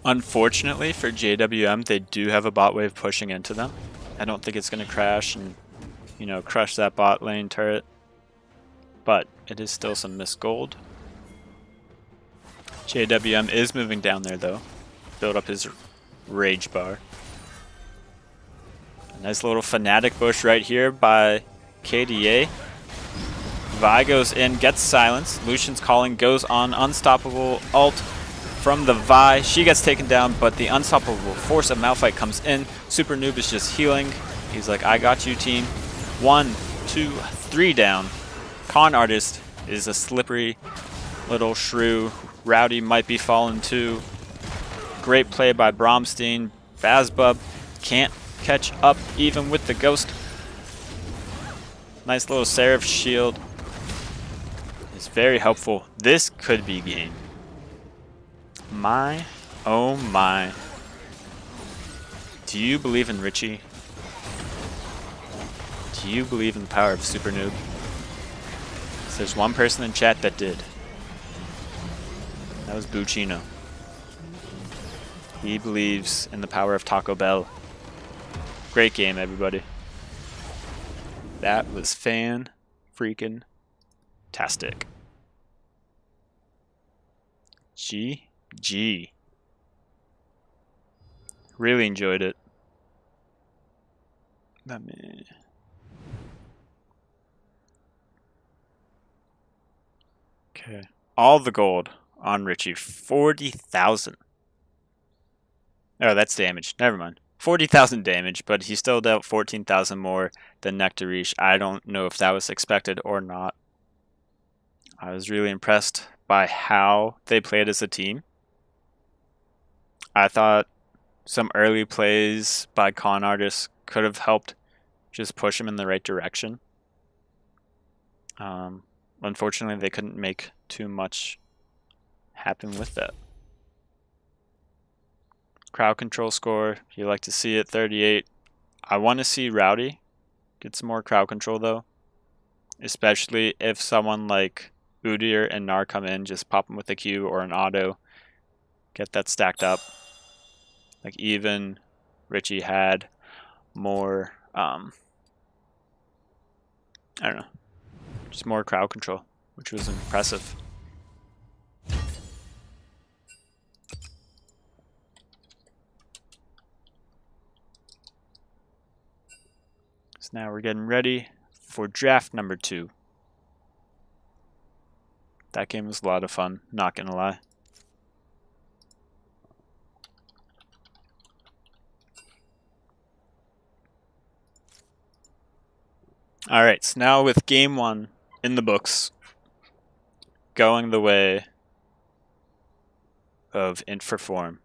Unfortunately for JWM, they do have a bot wave pushing into them. I don't think it's going to crash and, you know, crush that bot lane turret. But it is still some missed gold. JWM is moving down there though. Build up his rage bar. A nice little fanatic bush right here by KDA. Vi goes in, gets silenced. Lucian's calling, goes on unstoppable ult from the Vi. She gets taken down, but the unstoppable force of Malphite comes in. Super noob is just healing. He's like, I got you, team. 1, 2, 3 down. Con Artist is a slippery little shrew. Rowdy might be fallen too. Great play by Bromstein. Bazbub can't catch up even with the ghost. Nice little Seraph shield. It's very helpful. This could be game. My, oh my. Do you believe in Richie? Do you believe in the power of Super Noob? So there's one person in chat that did. That was Buccino. He believes in the power of Taco Bell. Great game, everybody. That was fan-freaking-tastic. GG. Really enjoyed it. Let me... Okay. All the gold on Richie. 40,000. Oh, that's damage. Never mind. 40,000 damage, but he still dealt 14,000 more than Nectarish. I don't know if that was expected or not. I was really impressed by how they played as a team. I thought some early plays by Con Artists could have helped just push him in the right direction. Unfortunately, they couldn't make too much happen with that. Crowd control score, you like to see it, 38. I want to see Rowdy get some more crowd control though. Especially if someone like Udyr and Gnar come in, just pop them with a Q or an auto. Get that stacked up. Like even Richie had more, I don't know, just more crowd control, which was impressive. So now we're getting ready for draft number 2. That game was a lot of fun, not gonna lie. Alright, so now with game 1 in the books, going the way of Inferform,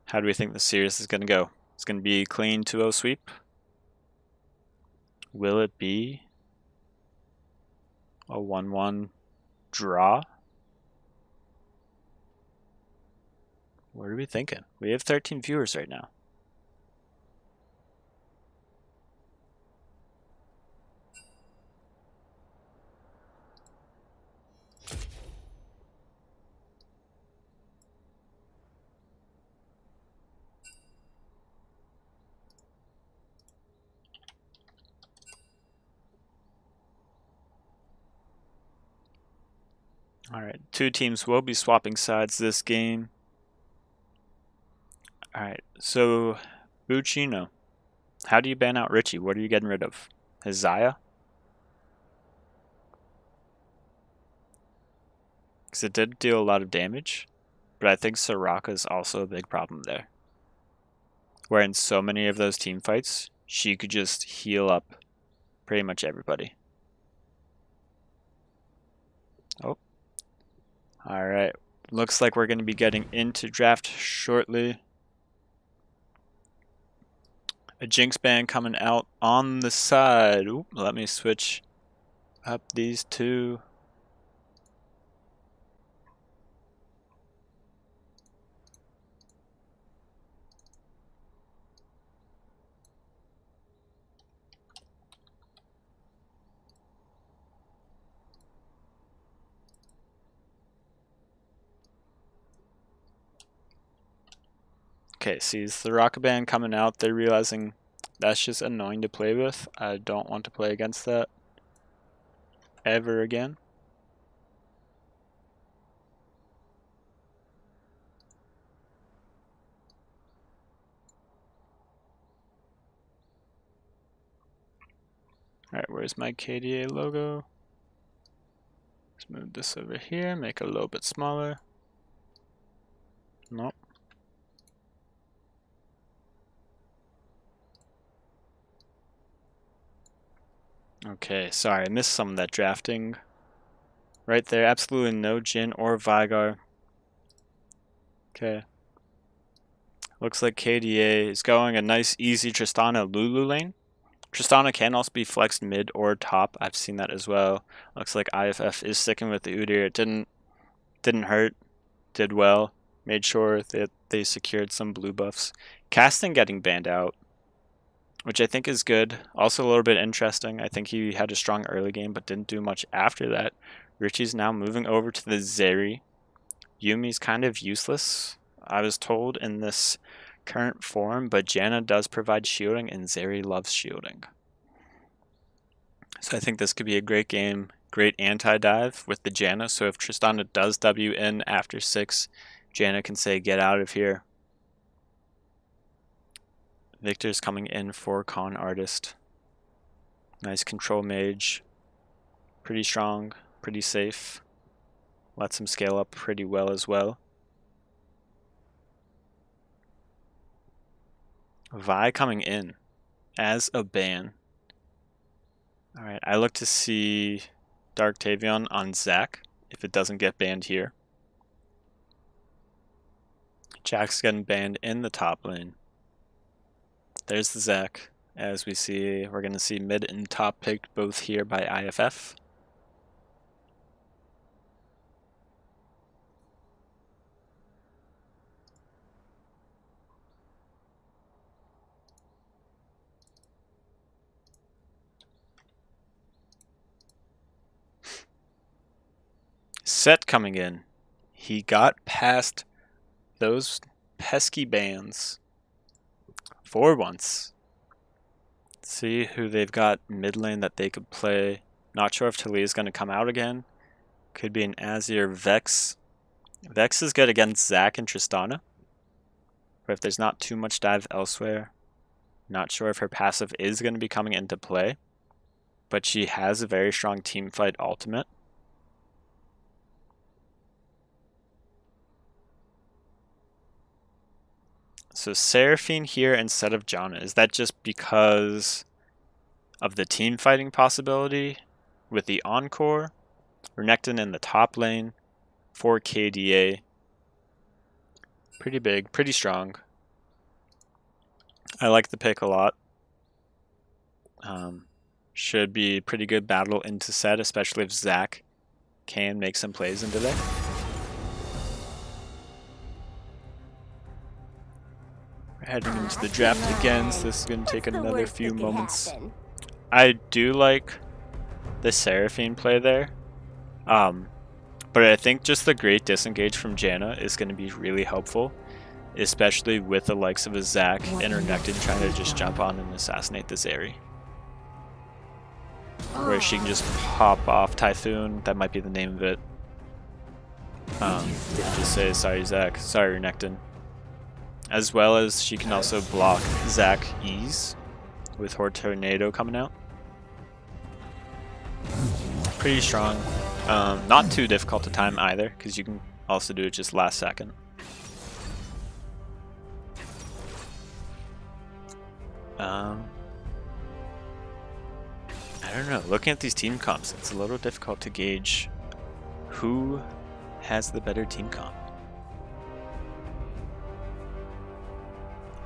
how do we think the series is going to go? It's going to be clean 2-0 sweep? Will it be a 1-1 draw? What are we thinking? We have 13 viewers right now. Alright, 2 teams will be swapping sides this game. Alright, so Buccino, how do you ban out Richie? What are you getting rid of? His Zaya? Because it did deal a lot of damage, but I think Soraka is also a big problem there. Where in so many of those team fights, she could just heal up pretty much everybody. Oh. Alright, looks like we're going to be getting into draft shortly. A Jinx ban coming out on the side. Ooh, let me switch up these two. Okay, sees the Rocket Band coming out. They're realizing that's just annoying to play with. I don't want to play against that ever again. Alright, where's my KDA logo? Let's move this over here, make it a little bit smaller. Nope. Okay, sorry, I missed some of that drafting. Right there, absolutely no Jhin or Vigar. Okay. Looks like KDA is going a nice, easy Tristana Lulu lane. Tristana can also be flexed mid or top. I've seen that as well. Looks like IFF is sticking with the Udyr. It didn't hurt. Did well. Made sure that they secured some blue buffs. Casting getting banned out, which I think is good. Also a little bit interesting. I think he had a strong early game, but didn't do much after that. Richie's now moving over to the Zeri. Yumi's kind of useless, I was told, in this current form, but Janna does provide shielding, and Zeri loves shielding. So I think this could be a great game, great anti-dive with the Janna. So if Tristana does W in after 6, Janna can say, get out of here. Victor's coming in for Con Artist. Nice control mage. Pretty strong, pretty safe. Lets him scale up pretty well as well. Vi coming in as a ban. Alright, I look to see Dark Tavion on Zac if it doesn't get banned here. Jack's getting banned in the top lane. There's the Zac. As we see, we're going to see mid and top picked both here by IFF. Set coming in. He got past those pesky bans for once. See who they've got mid lane that they could play. Not sure if Talia is going to come out again. Could be an Azir Vex. Vex is good against Zac and Tristana. But if there's not too much dive elsewhere, not sure if her passive is going to be coming into play. But she has a very strong teamfight ultimate. So Seraphine here instead of Janna. Is that just because of the team fighting possibility with the Encore, Renekton in the top lane for KDA. Pretty big, pretty strong. I like the pick a lot. Should be pretty good battle into set, especially if Zach can make some plays into there. We're heading into the draft again, so this is going to take another few moments. I do like the Seraphine play there, but I think just the great disengage from Janna is going to be really helpful, especially with the likes of a Zac and Renekton trying to just jump on and assassinate this Zeri. Where she can just pop off Typhoon, that might be the name of it. Just say, sorry Zac, sorry Renekton. As well as she can also block Zac Ease with her Tornado coming out. Pretty strong. Not too difficult to time either, because you can also do it just last second. I don't know, looking at these team comps, it's a little difficult to gauge who has the better team comp.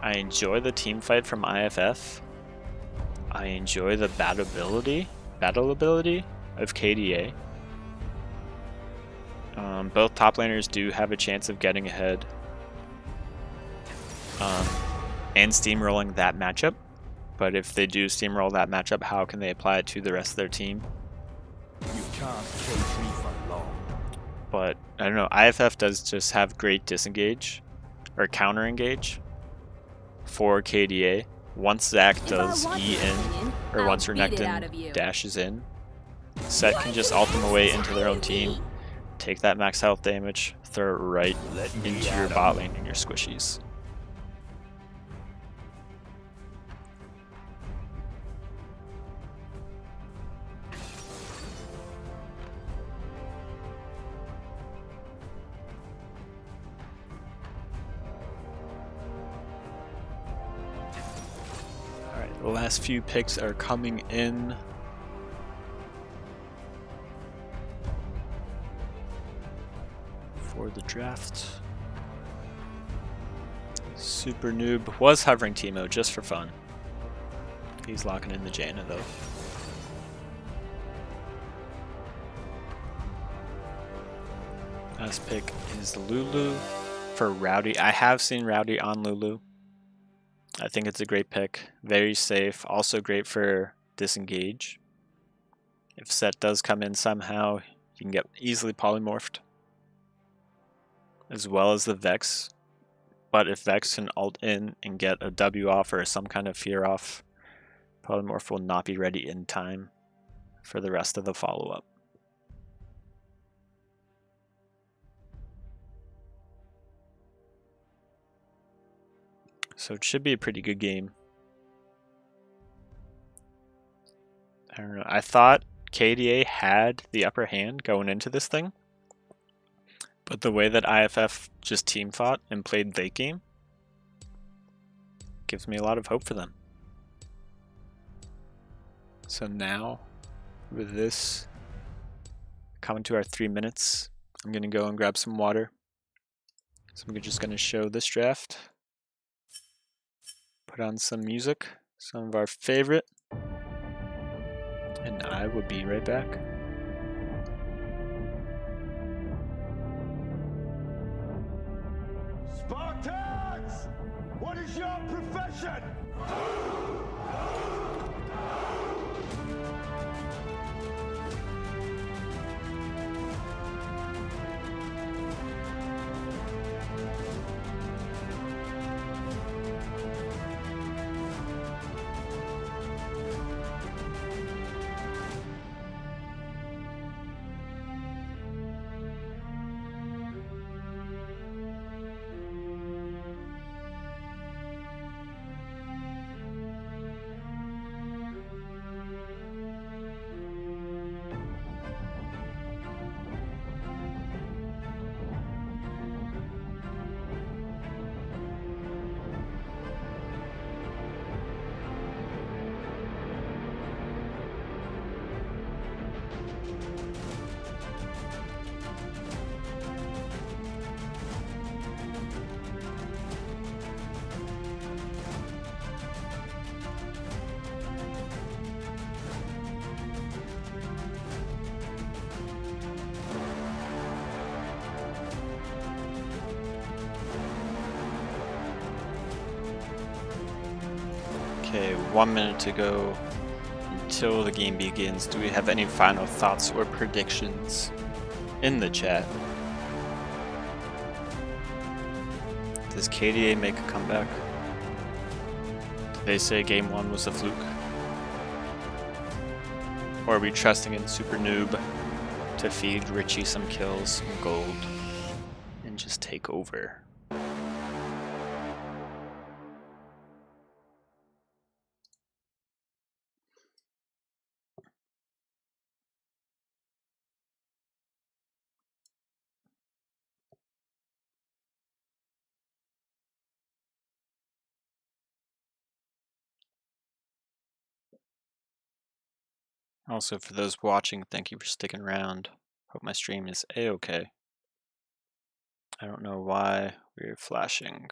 I enjoy the team fight from IFF. I enjoy the battle ability of KDA. Both top laners do have a chance of getting ahead and steamrolling that matchup. But if they do steamroll that matchup, how can they apply it to the rest of their team? You can't cage me for long. But I don't know, IFF does just have great disengage or counter engage for KDA. Once Zac does E in, or once Renekton dashes in, Set can just ult them away into their own team, take that max health damage, throw it right into your bot lane and your squishies. The last few picks are coming in. For the draft. Super Noob was hovering Teemo just for fun. He's locking in the Janna though. Last pick is Lulu for Rowdy. I have seen Rowdy on Lulu. I think it's a great pick. Very safe. Also great for disengage. If Set does come in somehow, you can get easily polymorphed. As well as the Vex. But if Vex can ult in and get a W off or some kind of fear off, polymorph will not be ready in time for the rest of the follow-up. So it should be a pretty good game. I don't know. I thought KDA had the upper hand going into this thing. But the way that IFF just team fought and played late game gives me a lot of hope for them. So now, with this coming to our 3 minutes, I'm going to go and grab some water. So I'm just going to show this draft. Put on some music, some of our favorite, and I will be right back. Spartans! What is your profession? Okay, 1 minute to go until the game begins. Do we have any final thoughts or predictions in the chat? Does KDA make a comeback? Did they say game 1 was a fluke? Or are we trusting in Super Noob to feed Richie some kills and gold and just take over? Also, for those watching, thank you for sticking around. Hope my stream is a-okay. I don't know why we're flashing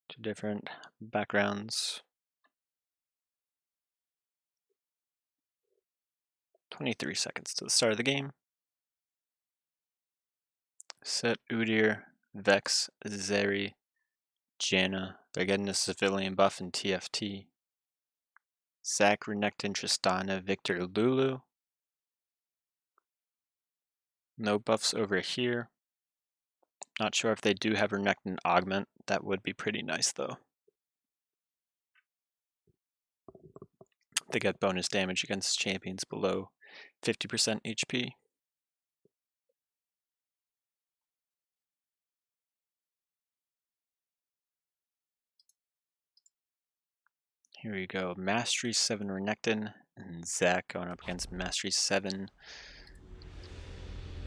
to different backgrounds. 23 seconds to the start of the game. Set, Udyr, Vex, Zeri, Janna. They're getting a civilian buff in TFT. Zac, Renekton, Tristana, Victor, Lulu. No buffs over here. Not sure if they do have Renekton augment. That would be pretty nice though. They get bonus damage against champions below 50% HP. Here we go. Mastery 7 Renekton and Zac going up against Mastery 7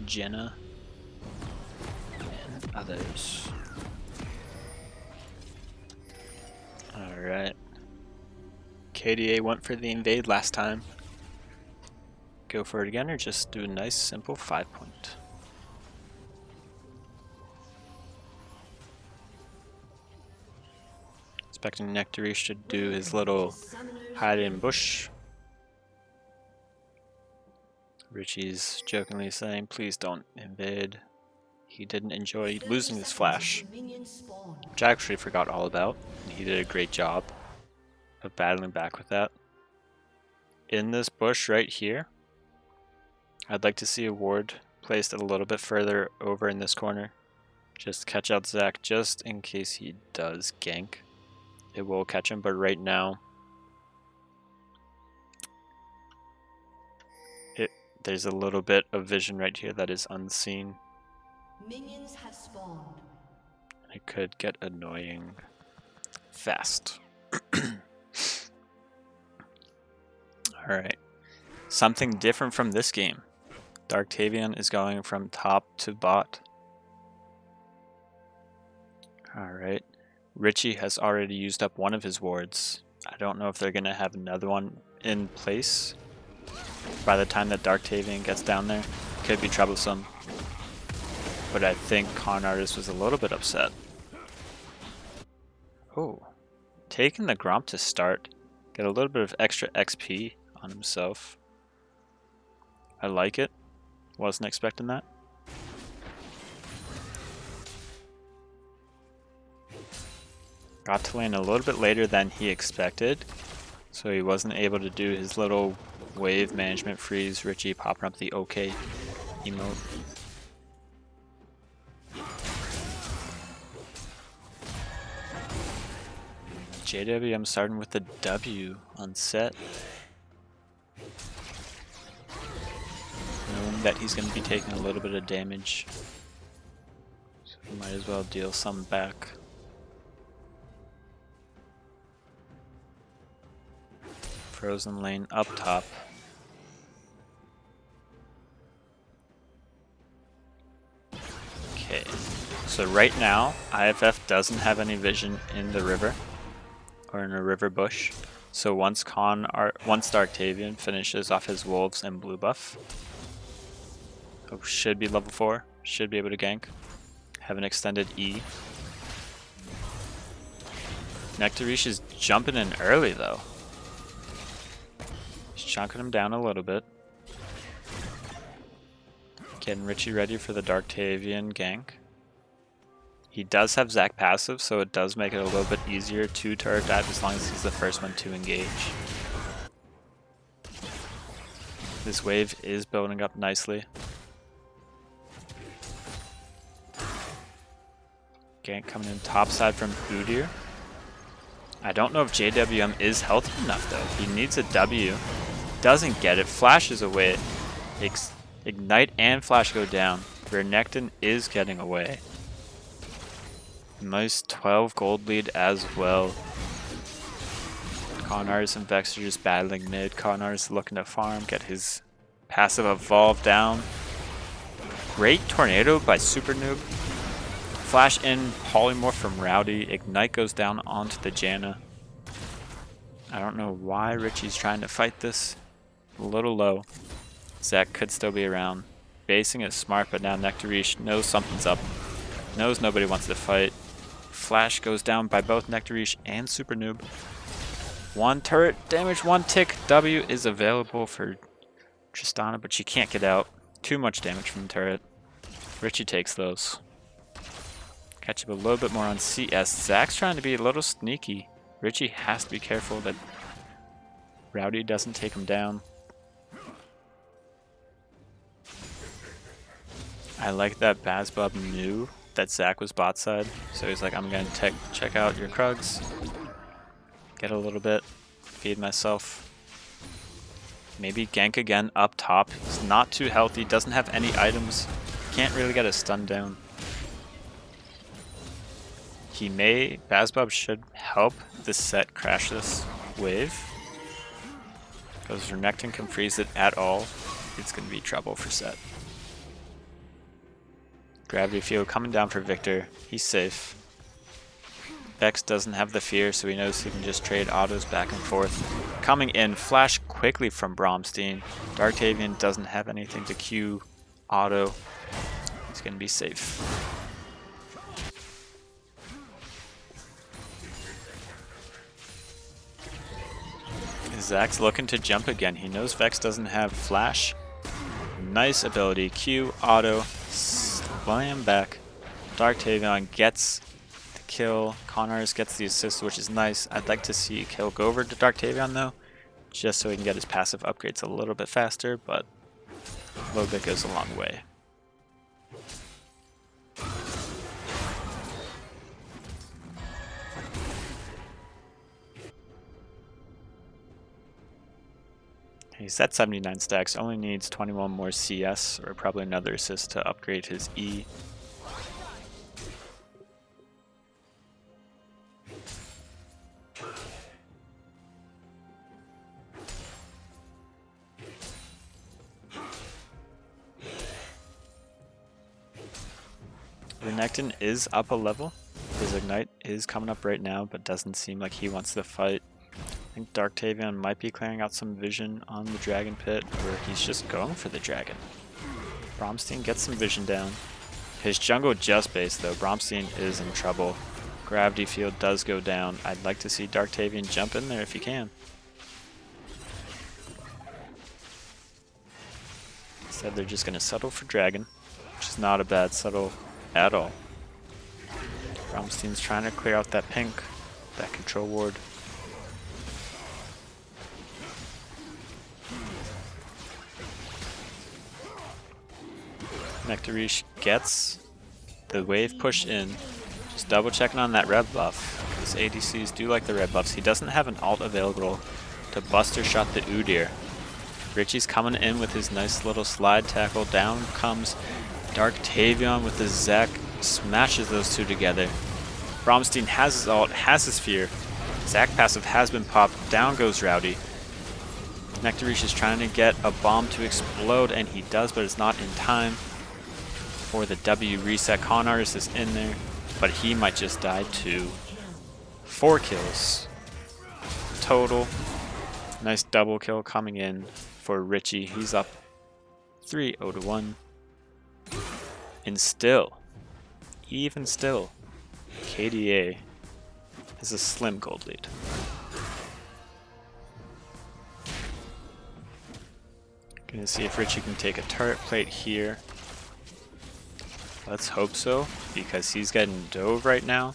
Janna and others. Alright. KDA went for the invade last time. Go for it again or just do a nice simple 5-point. Expecting Nectary should do his little hide in bush. Richie's jokingly saying, please don't invade. He didn't enjoy losing his flash, which I actually forgot all about. He did a great job of battling back with that. In this bush right here, I'd like to see a ward placed a little bit further over in this corner. Just catch out Zac just in case he does gank. It will catch him, but right now there's a little bit of vision right here that is unseen. Minions have spawned. It could get annoying fast. Alright. Something different from this game. Darktavian is going from top to bot. Alright. Richie has already used up one of his wards. I don't know if they're going to have another one in place by the time that Darktavian gets down there. Could be troublesome. But I think Con Artist was a little bit upset. Oh. Taking the Gromp to start. Get a little bit of extra XP on himself. I like it. Wasn't expecting that. Got to lane a little bit later than he expected, so he wasn't able to do his little wave management freeze. Richie popping up the OK emote. JWM starting with the W on set. Knowing that he's going to be taking a little bit of damage, so he might as well deal some back. Frozen lane up top. Okay, so right now IFF doesn't have any vision in the river or in a river bush. So once Darktavian finishes off his wolves and blue buff, should be level 4, should be able to gank. Have an extended E. Nectarish is jumping in early though. He's chunking him down a little bit. Getting Richie ready for the Darktavian gank. He does have Zac passive, so it does make it a little bit easier to turret dive as long as he's the first one to engage. This wave is building up nicely. Gank coming in topside from Udyr. I don't know if JWM is healthy enough though. He needs a W. Doesn't get it. Flashes away. Ignite and Flash go down. Renekton is getting away. Nice 12 gold lead as well. Connors and Vex are just battling mid. Connors looking to farm, get his passive evolve down. Great tornado by Super Noob. Flash in, polymorph from Rowdy. Ignite goes down onto the Janna. I don't know why Richie's trying to fight this. A little low. Zac could still be around. Basing is smart, but now Nectarish knows something's up. Knows nobody wants to fight. Flash goes down by both Nectarish and Super Noob. One turret damage, one tick. W is available for Tristana, but she can't get out. Too much damage from the turret. Richie takes those. Catch up a little bit more on CS. Zac's trying to be a little sneaky. Richie has to be careful that Rowdy doesn't take him down. I like that Bazbub knew that Zac was bot side, so he's like, I'm gonna check out your Krugs, get a little bit, feed myself. Maybe gank again up top. He's not too healthy, doesn't have any items, can't really get a stun down. Bazbub should help this set crash this wave. Because Renekton can freeze it at all, it's gonna be trouble for set. Gravity Field coming down for Victor. He's safe. Vex doesn't have the fear, so he knows he can just trade autos back and forth. Coming in, flash quickly from Bromstein. Darktavian doesn't have anything to Q auto. He's going to be safe. Zac's looking to jump again. He knows Vex doesn't have flash. Nice ability. Q auto. Slam back. Darktavian gets the kill. Connors gets the assist, which is nice. I'd like to see kill go over to Darktavian though, just so he can get his passive upgrades a little bit faster, but a little bit goes a long way. He's at 79 stacks, only needs 21 more CS, or probably another assist to upgrade his E. Renekton is up a level. His Ignite is coming up right now, but doesn't seem like he wants to fight. I think Darktavian might be clearing out some vision on the Dragon Pit, or he's just going for the Dragon. Bromstein gets some vision down. His jungle just based though. Bromstein is in trouble. Gravity Field does go down. I'd like to see Darktavian jump in there if he can. Instead they're just going to settle for Dragon, which is not a bad settle at all. Bromstein's trying to clear out that pink, that control ward. Nectarish gets the wave push in. Just double checking on that red buff. Because ADCs do like the red buffs. He doesn't have an ult available to buster shot the Udyr. Richie's coming in with his nice little slide tackle. Down comes Darktavian with the Zac. Smashes those two together. Bromstein has his ult, has his fear. Zac passive has been popped. Down goes Rowdy. Nectarish is trying to get a bomb to explode, and he does, but it's not in time for the W reset. Connors is in there, but he might just die too. 4 kills. total. Nice double kill coming in for Richie. He's up 3-0-1. And still, even still, KDA has a slim gold lead. Gonna see if Richie can take a turret plate here. Let's hope so, because he's getting dove right now.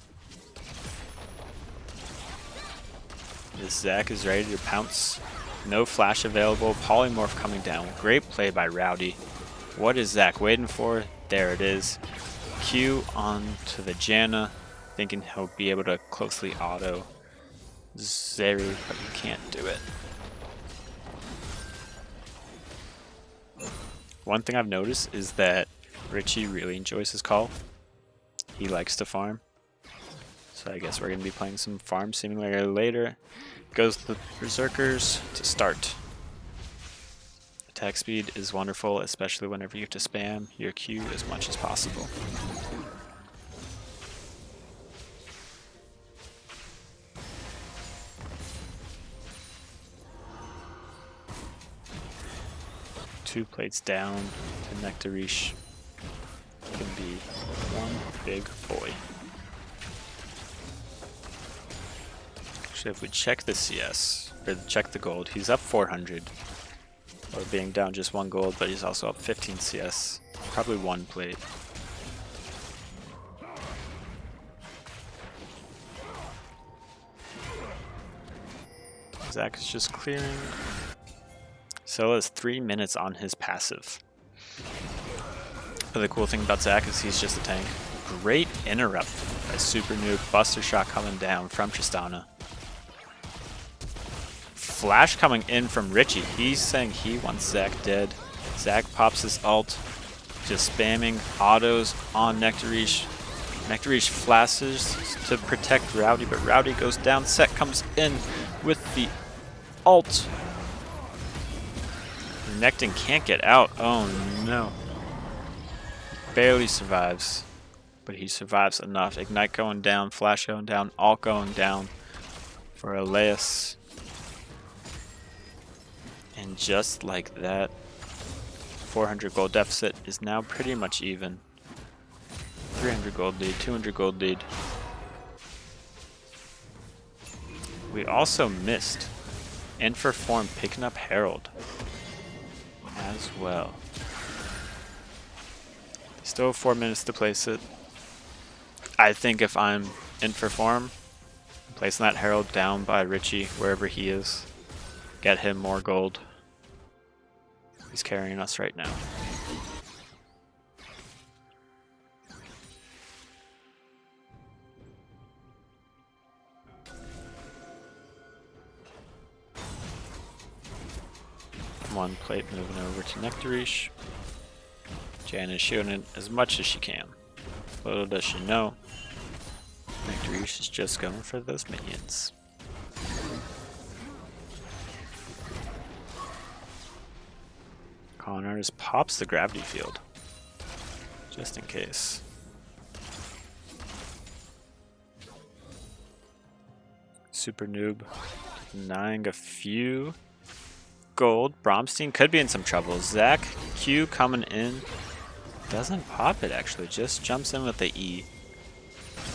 This Zac is ready to pounce. No flash available. Polymorph coming down. Great play by Rowdy. What is Zac waiting for? There it is. Q on to the Janna, thinking he'll be able to closely auto Zeri, but he can't do it. One thing I've noticed is that Richie really enjoys his call. He likes to farm. So I guess we're going to be playing some farm simulator later. Goes the Berserkers to start. Attack speed is wonderful, especially whenever you have to spam your Q as much as possible. Two plates down to Nectarish. Can be one big boy. Actually, if we check the CS, or check the gold, he's up 400. Or being down just 1 gold, but he's also up 15 CS. Probably 1 plate. Zac is just clearing. Scylla has 3 minutes on his passive. But the cool thing about Zac is he's just a tank. Great interrupt by Super Noob. Buster shot coming down from Tristana. Flash coming in from Richie. He's saying he wants Zac dead. Zac pops his ult. Just spamming autos on Nectarish. Nectarish flashes to protect Rowdy, but Rowdy goes down. Set comes in with the ult. Nectin can't get out. Oh no. Barely survives. But he survives enough. Ignite going down, Flash going down, ult going down for Elias. And just like that, 400 gold deficit is now pretty much even. 300 gold lead, 200 gold lead. We also missed Infer Form picking up Herald as well. Still 4 minutes to place it. I think if I'm Infer Form, placing that Herald down by Richie wherever he is, get him more gold. He's carrying us right now. One plate moving over to Nectarish. Jan is shooting it as much as she can. Little does she know, Nectarish is just going for those minions. Connor just pops the gravity field, just in case. Super Noob denying a few gold. Bromstein could be in some trouble. Zac Q coming in. Doesn't pop it actually, just jumps in with the E.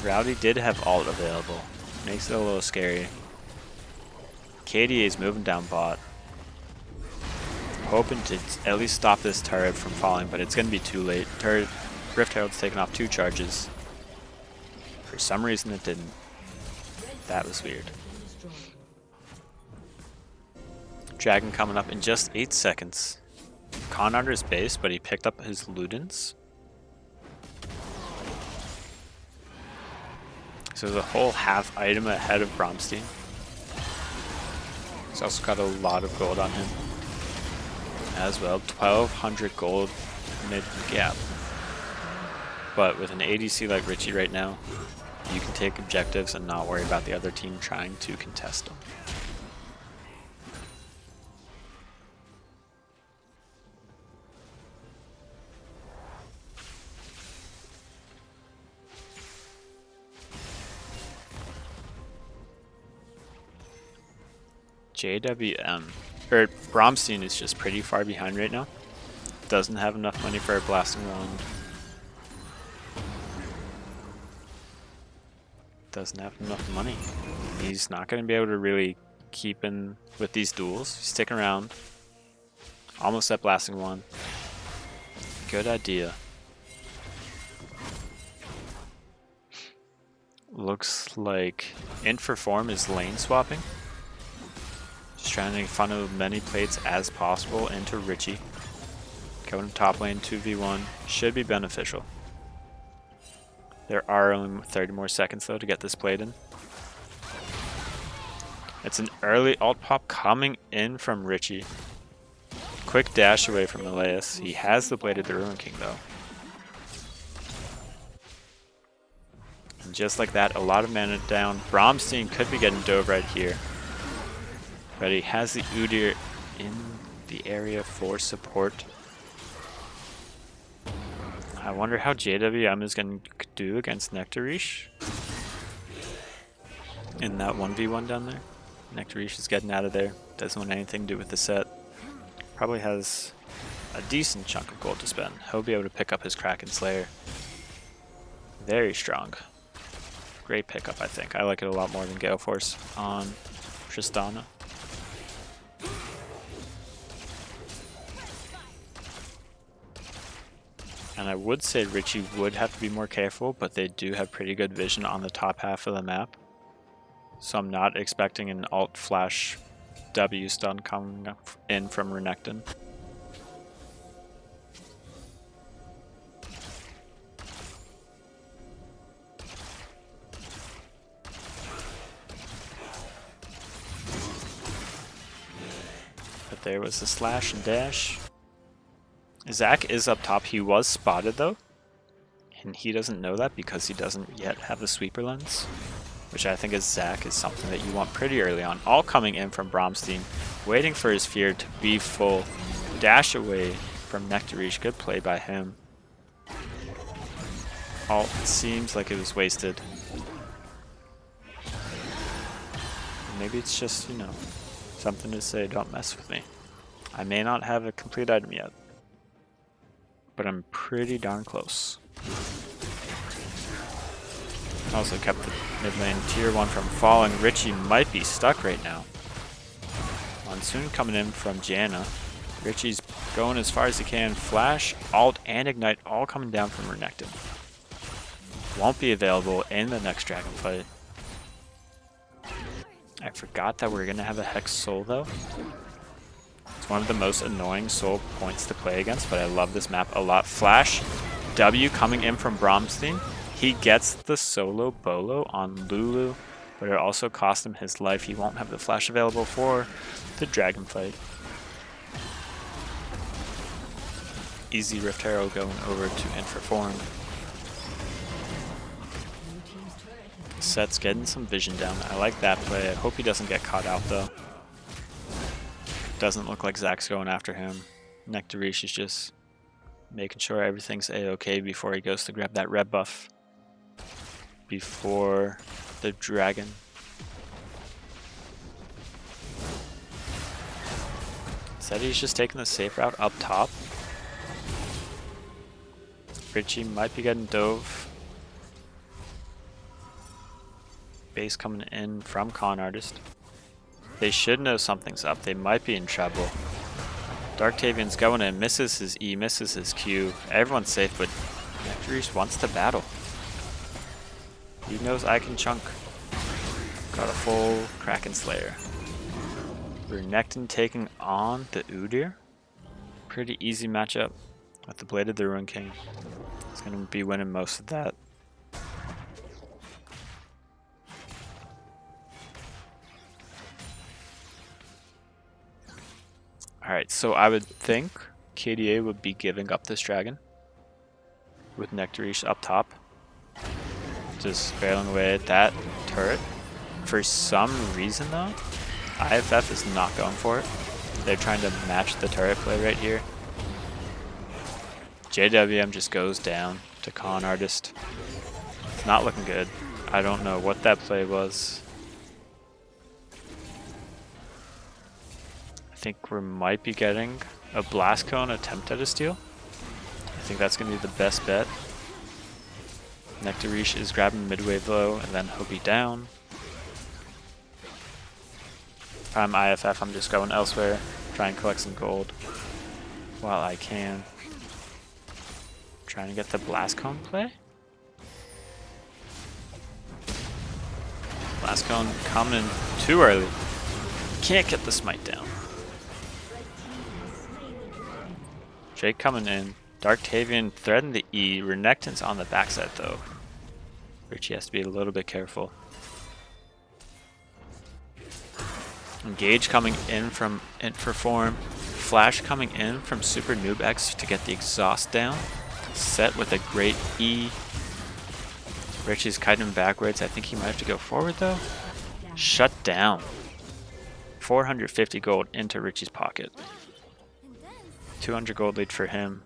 Rowdy did have ult available. Makes it a little scary. KDA is moving down bot. Hoping to at least stop this turret from falling, but it's going to be too late. Turret Rift Herald's taken off 2 charges. For some reason it didn't. That was weird. Dragon coming up in just 8 seconds. Con under his base, but he picked up his Ludens. So there's a whole half item ahead of Bromstein. He's also got a lot of gold on him as well. 1200 gold mid gap. But with an ADC like Richie right now, you can take objectives and not worry about the other team trying to contest them. JWM, or Bromstein is just pretty far behind right now. Doesn't have enough money for a blasting wand. Doesn't have enough money. He's not going to be able to really keep in with these duels. He's sticking around. Almost at blasting wand. Good idea. Looks like Inferform is lane swapping. Just trying to make fun of many plates as possible into Richie. Going to top lane 2v1 should be beneficial. There are only 30 more seconds though to get this plate in. It's an early ult pop coming in from Richie. Quick dash away from Elias. He has the Blade of the Ruin King though. And just like that, a lot of mana down. Bromstein could be getting dove right here. But he has the Udyr in the area for support. I wonder how JWM is going to do against Nectarish. In that 1v1 down there. Nectarish is getting out of there. Doesn't want anything to do with the set. Probably has a decent chunk of gold to spend. He'll be able to pick up his Kraken Slayer. Very strong. Great pickup, I think. I like it a lot more than Gale Force on Tristana. And I would say Richie would have to be more careful, but they do have pretty good vision on the top half of the map. So I'm not expecting an alt flash W stun coming in from Renekton. But there was the slash and dash. Zac is up top. He was spotted though, and he doesn't know that because he doesn't yet have the sweeper lens, which I think is Zac is something that you want pretty early on. All coming in from Bromstein, waiting for his fear to be full. Dash away from Nectarish. Good play by him. All seems like it was wasted. Maybe it's just, you know, something to say, don't mess with me. I may not have a complete item yet, but I'm pretty darn close. Also kept the mid lane tier 1 from falling. Richie might be stuck right now. Monsoon coming in from Janna. Richie's going as far as he can. Flash, Alt, and Ignite all coming down from Renekton. Won't be available in the next dragon fight. I forgot that we're going to have a Hex Soul though. It's one of the most annoying soul points to play against, but I love this map a lot. Flash, W coming in from Bromstein. He gets the solo bolo on Lulu, but it also cost him his life. He won't have the flash available for the dragon fight. Easy Rift Herald going over to Inferform. Set's getting some vision down. I like that play. I hope he doesn't get caught out though. Doesn't look like Zac's going after him. Nectarish is just making sure everything's a-okay before he goes to grab that red buff. Before the dragon. Said he's just taking the safe route up top. Richie might be getting dove. Base coming in from Con Artist. They should know something's up. They might be in trouble. Darktavian's going in, misses his E, misses his Q. Everyone's safe, but Nectarish wants to battle. He knows I can chunk. Got a full Kraken Slayer. Renekton taking on the Udyr. Pretty easy matchup with the Blade of the Ruin King. He's going to be winning most of that. Alright, so I would think KDA would be giving up this dragon with Nectarish up top. Just barreling away at that turret. For some reason though, IFF is not going for it. They're trying to match the turret play right here. JWM just goes down to Con Artist. It's not looking good. I don't know what that play was. think we might be getting a Blast Cone attempt at a steal. I think that's going to be the best bet. Nectarish is grabbing mid-wave low, and then he'll be down. If I'm IFF, I'm just going elsewhere, try and collect some gold while I can. Trying to get the Blast Cone play. Blast Cone coming too early. Can't get the smite down. Drake coming in. Darktavian threading the E. Renekton's on the backside though. Richie has to be a little bit careful. Engage coming in from Interform. Flash coming in from Super Noob X to get the exhaust down. Set with a great E. Richie's kiting him backwards. I think he might have to go forward though. Shut down. 450 gold into Richie's pocket. 200 gold lead for him.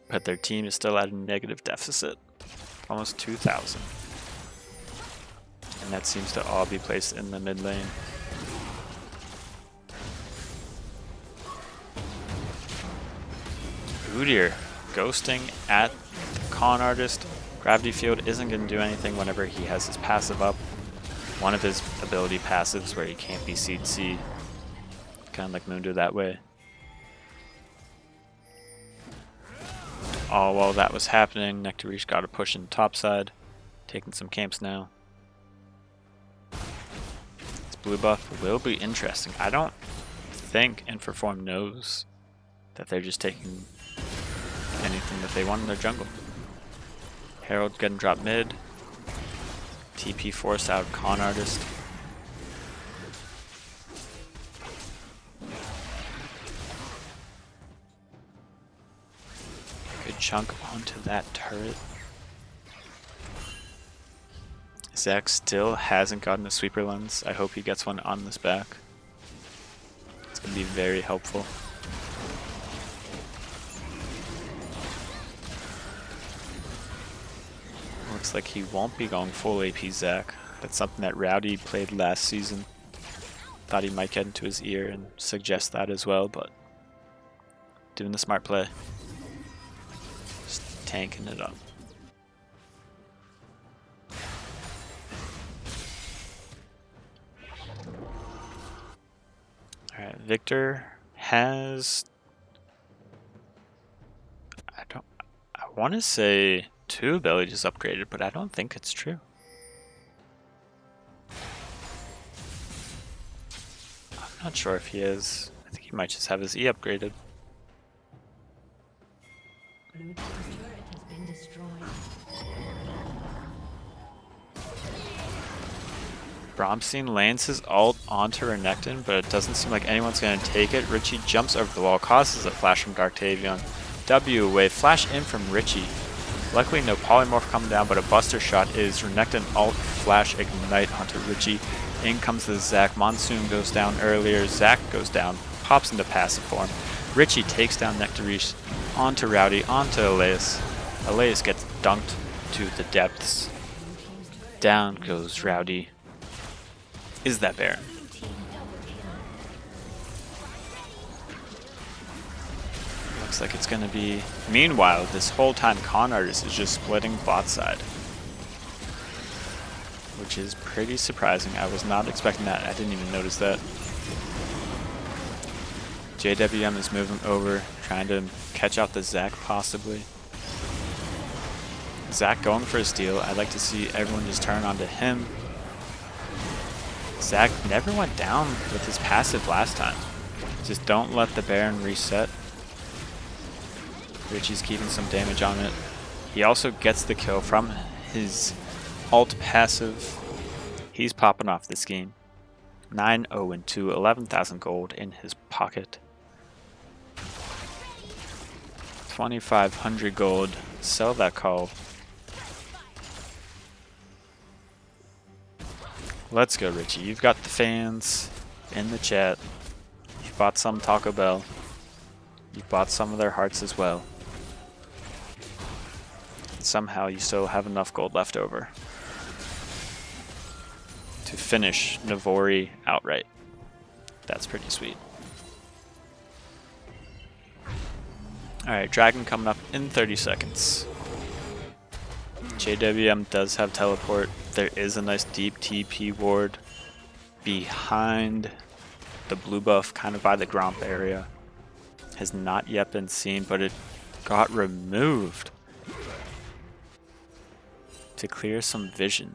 But their team is still at a negative deficit. Almost 2,000. And that seems to all be placed in the mid lane. Udyr ghosting at the Con Artist. Gravity Field isn't going to do anything whenever he has his passive up. One of his ability passives where he can't be CC. Kind of like Mundo that way. All while that was happening, Nectarish got a push in topside. Taking some camps now. This blue buff will be interesting. I don't think Interform knows that they're just taking anything that they want in their jungle. Herald getting dropped mid. TP forced out of Con Artist. Good chunk onto that turret. Zach still hasn't gotten a sweeper lens. I hope he gets one on this back. It's going to be very helpful. Looks like he won't be going full AP Zach. That's something that Rowdy played last season. Thought he might get into his ear and suggest that as well, but doing the smart play. Just tanking it up. Alright, Victor has... I want to say 2 abilities upgraded, but I don't think it's true. I'm not sure if he is. I think he might just have his E upgraded. Blue team's turret has been destroyed. Bromstein lands his ult onto Renekton, but it doesn't seem like anyone's going to take it. Richie jumps over the wall, causes a flash from Darktavian. W away, flash in from Richie. Luckily no polymorph coming down, but a buster shot is Renekton ult flash ignite onto Richie. In comes the Zac. Monsoon goes down earlier. Zac goes down, pops into passive form. Richie takes down Nectarish onto Rowdy, onto Elias. Elias gets dunked to the depths. Down goes Rowdy. Is that Baron? Looks like it's going to be... Meanwhile, this whole time Con Artist is just splitting bot side. Which is pretty surprising. I was not expecting that. I didn't even notice that. JWM is moving over, trying to catch out the Zac possibly. Zac going for a steal. I'd like to see everyone just turn onto him. Zac never went down with his passive last time. Just don't let the Baron reset. Richie's keeping some damage on it. He also gets the kill from his ult passive. He's popping off this game. 9-0-2, 11,000 gold in his pocket. 2,500 gold. Sell that call. Let's go, Richie. You've got the fans in the chat. You've bought some Taco Bell. You've bought some of their hearts as well. And somehow you still have enough gold left over to finish Navori outright. That's pretty sweet. Alright, Dragon coming up in 30 seconds. JWM does have teleport. There is a nice deep TP ward behind the blue buff, kind of by the Gromp area. Has not yet been seen, but it got removed to clear some vision.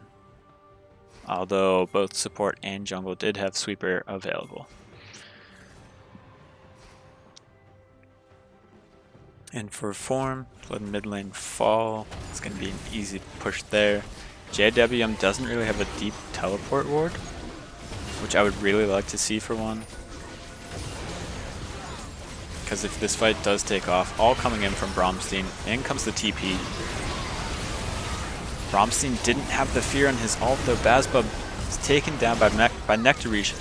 Although both support and jungle did have sweeper available. And for form, let mid lane fall. It's going to be an easy push there. JWM doesn't really have a deep teleport ward, which I would really like to see for one. Because if this fight does take off, all coming in from Bromstein, in comes the TP. Bromstein didn't have the fear on his ult though. Bazbub is taken down by Nectarish.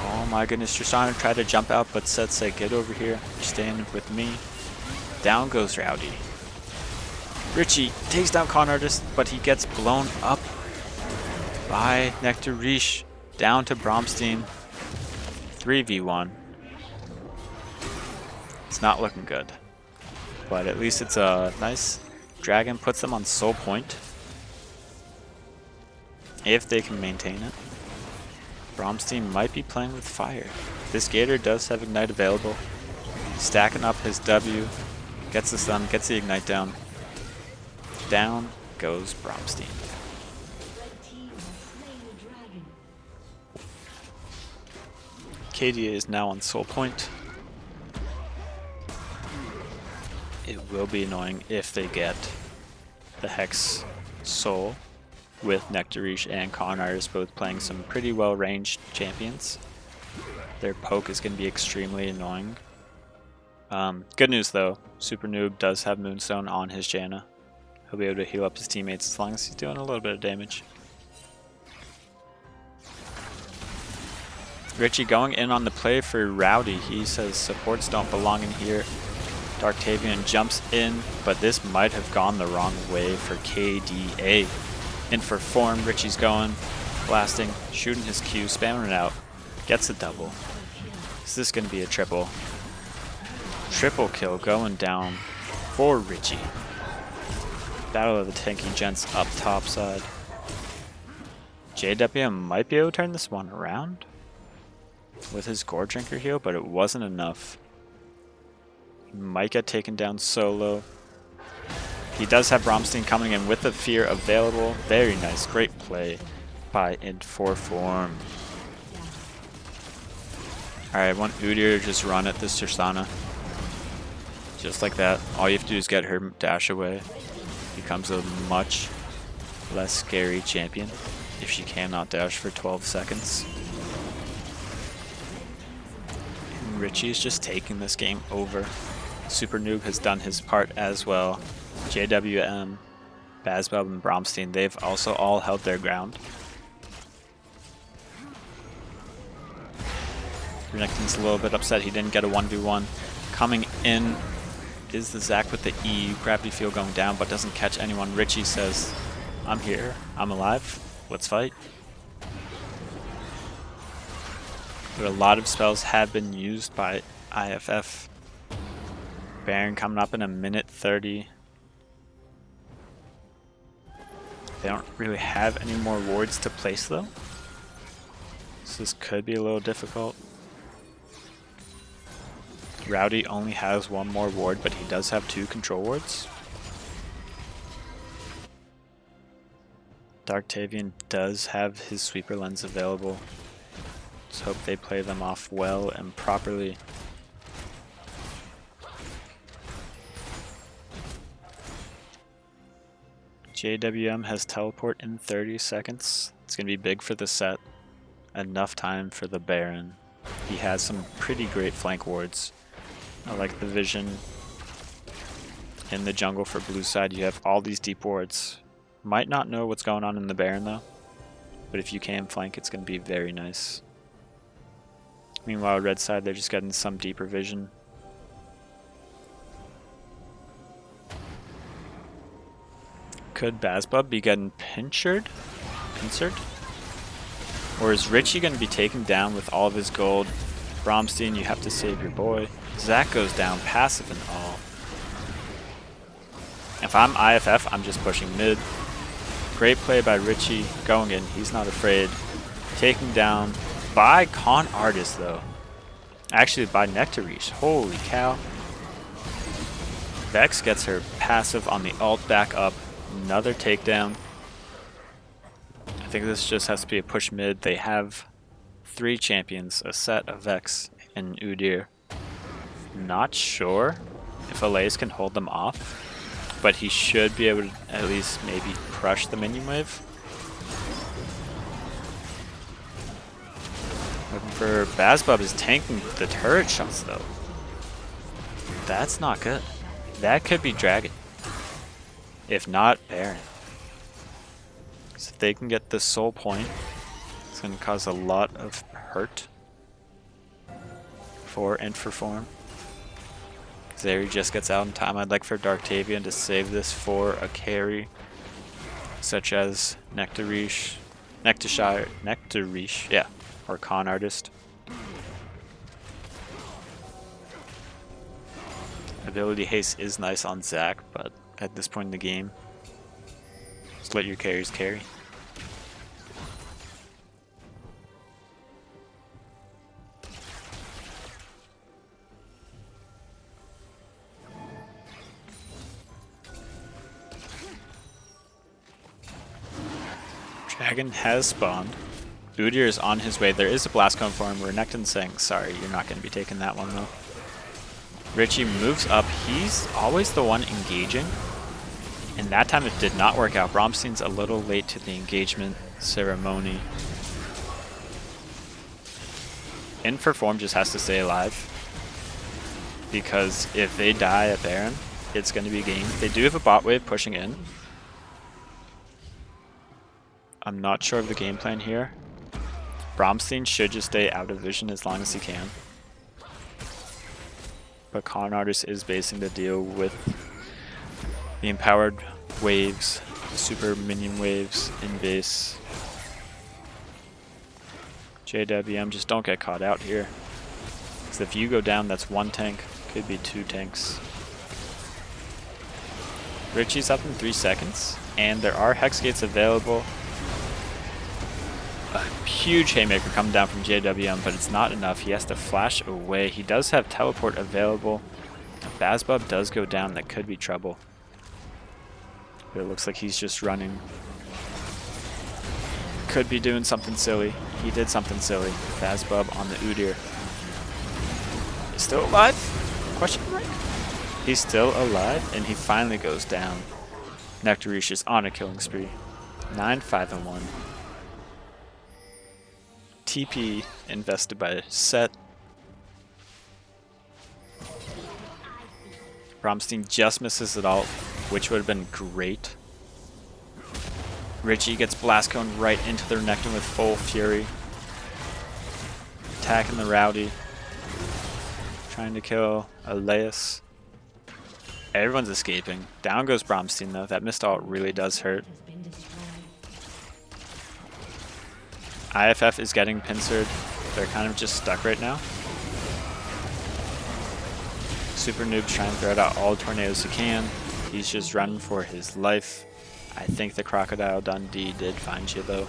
Oh my goodness, Tristana tried to jump out, but Seth said, get over here, stand with me. Down goes Rowdy. Richie takes down Con Artist, but he gets blown up by Nectarish. Down to Bromstein. 3v1. It's not looking good. But at least it's a nice Dragon, puts them on soul point. If they can maintain it. Bromstein might be playing with fire. This Gator does have Ignite available. Stacking up his W. Gets the stun, gets the Ignite down. Down goes Bromstein. KDA is now on soul point. It will be annoying if they get the Hex Soul with Nectarish and Con Artist both playing some pretty well ranged champions. Their poke is going to be extremely annoying. Good news though, Super Noob does have Moonstone on his Janna. He'll be able to heal up his teammates as long as he's doing a little bit of damage. Richie going in on the play for Rowdy. He says supports don't belong in here. Darktavian jumps in, but this might have gone the wrong way for KDA. In for form, Richie's going, blasting, shooting his Q, spamming it out, gets a double. Is this going to be a triple? Triple kill going down for Richie. Battle of the tanky gents up top side. JWM might be able to turn this one around with his Gore Drinker heal, but it wasn't enough. He might get taken down solo. He does have Bromstein coming in with the fear available. Very nice, great play by Int4 Form. Alright, I want Udyr to just run at this Tristana. Just like that. All you have to do is get her dash away. Becomes a much less scary champion if she cannot dash for 12 seconds. And Richie is just taking this game over. Super Noob has done his part as well. JWM, Bazbub, and Bromstein, they've also all held their ground. Renekton's a little bit upset he didn't get a 1v1. Coming in is the Zac with the E. Gravity field going down, but doesn't catch anyone. Richie says, I'm here, I'm alive, let's fight. But a lot of spells have been used by IFF. Baron coming up in a minute 30. They don't really have any more wards to place though, so this could be a little difficult. Rowdy only has one more ward, but he does have 2 control wards. Darktavian does have his sweeper lens available. Let's hope they play them off well and properly. JWM has teleport in 30 seconds. It's going to be big for the set. Enough time for the Baron. He has some pretty great flank wards. I like the vision. In the jungle for blue side, you have all these deep wards. Might not know what's going on in the Baron though, but if you can flank, it's going to be very nice. Meanwhile, red side, they're just getting some deeper vision. Could Bazbub be getting pincered? Or is Richie going to be taken down with all of his gold? Bromstein, you have to save your boy. Zach goes down, passive and all. If I'm IFF, I'm just pushing mid. Great play by Richie, going in, he's not afraid. Taken down by Con Artist though. Actually by Nectarish, holy cow. Vex gets her passive on the ult back up. Another takedown. I think this just has to be a push mid. They have 3 champions, a set of Vex and Udyr. Not sure if Elias can hold them off, but he should be able to at least maybe crush the minion wave. Looking for Bazbub is tanking the turret shots though. That's not good. That could be Dragon. If not, Baron. So if they can get the soul point, it's going to cause a lot of hurt for Inferform. Zeri just gets out in time. I'd like for Darktavian to save this for a carry, such as Nectarish, yeah, or Con Artist. Ability haste is nice on Zac, but at this point in the game, just let your carries carry. Dragon has spawned. Udyr is on his way. There is a blast cone for him. Renekton's saying, sorry, you're not going to be taking that one though. Richie moves up. He's always the one engaging. And that time it did not work out. Bromstein's a little late to the engagement ceremony. Inferform just has to stay alive. Because if they die at Baron, it's going to be game. They do have a bot wave pushing in. I'm not sure of the game plan here. Bromstein should just stay out of vision as long as he can. But Con Artist is basing the deal with the empowered waves, super minion waves in base. JWM, just don't get caught out here. Because if you go down, that's 1 tank, could be 2 tanks. Richie's up in 3 seconds, and there are Hex Gates available. A huge haymaker coming down from JWM, but it's not enough. He has to flash away. He does have teleport available. Bazbub does go down. That could be trouble. But it looks like he's just running. Could be doing something silly. He did something silly. Bazbub on the Udyr. Still alive? Question mark? He's still alive, and he finally goes down. Nectarish is on a killing spree. 9-5-1. TP invested by Set. Bromstein just misses it all, which would have been great. Richie gets Blast Cone right into their Renekton with full fury. Attacking the Rowdy. Trying to kill Elias. Everyone's escaping. Down goes Bromstein though. That missed ult really does hurt. IFF is getting pincered. They're kind of just stuck right now. Super Noob's trying to throw out all tornadoes he can. He's just running for his life. I think the Crocodile Dundee did find you though.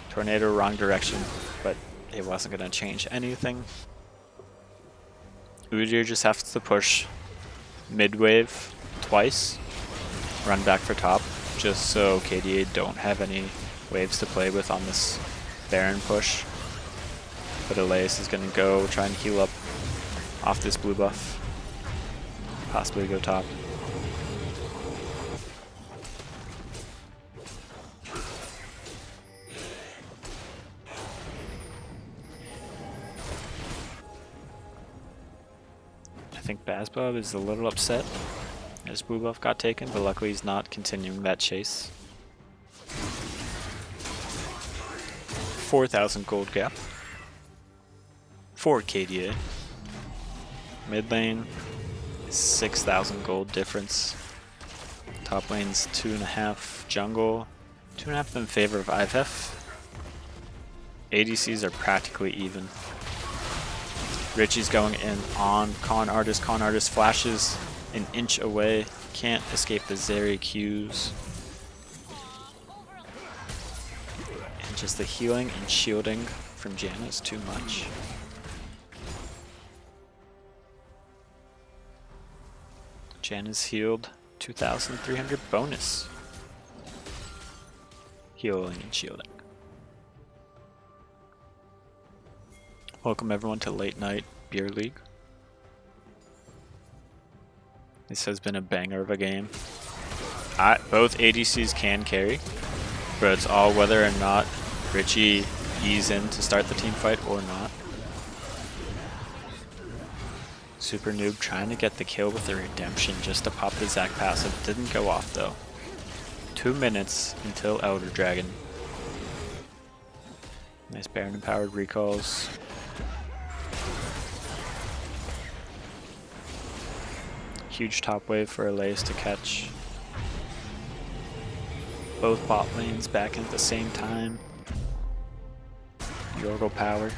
Tornado wrong direction, but it wasn't going to change anything. Udyr just has to push mid-wave twice. Run back for top, just so KDA don't have any waves to play with on this Baron push. But Elias is going to go try and heal up off this blue buff. Possibly go top. I think Bazbub is a little upset as blue buff got taken, but luckily he's not continuing that chase. 4,000 gold gap for KDA. Mid lane, 6,000 gold difference. Top lane's 2.5 jungle, 2.5 in favor of IFF. ADCs are practically even. Richie's going in on Con Artist. Con Artist flashes an inch away. Can't escape the Zeri Qs. And just the healing and shielding from Janna is too much. Janna's healed 2,300 bonus. Healing and shielding. Welcome everyone to Late Night Beer League. This has been a banger of a game. Both ADCs can carry, but it's all whether or not Richie ease in to start the team fight or not. Super Noob trying to get the kill with the redemption just to pop the Zac passive. Didn't go off though. 2 minutes until Elder Dragon. Nice Baron empowered recalls. Huge top wave for Elias to catch. Both bot lanes back in at the same time. Yorgle power.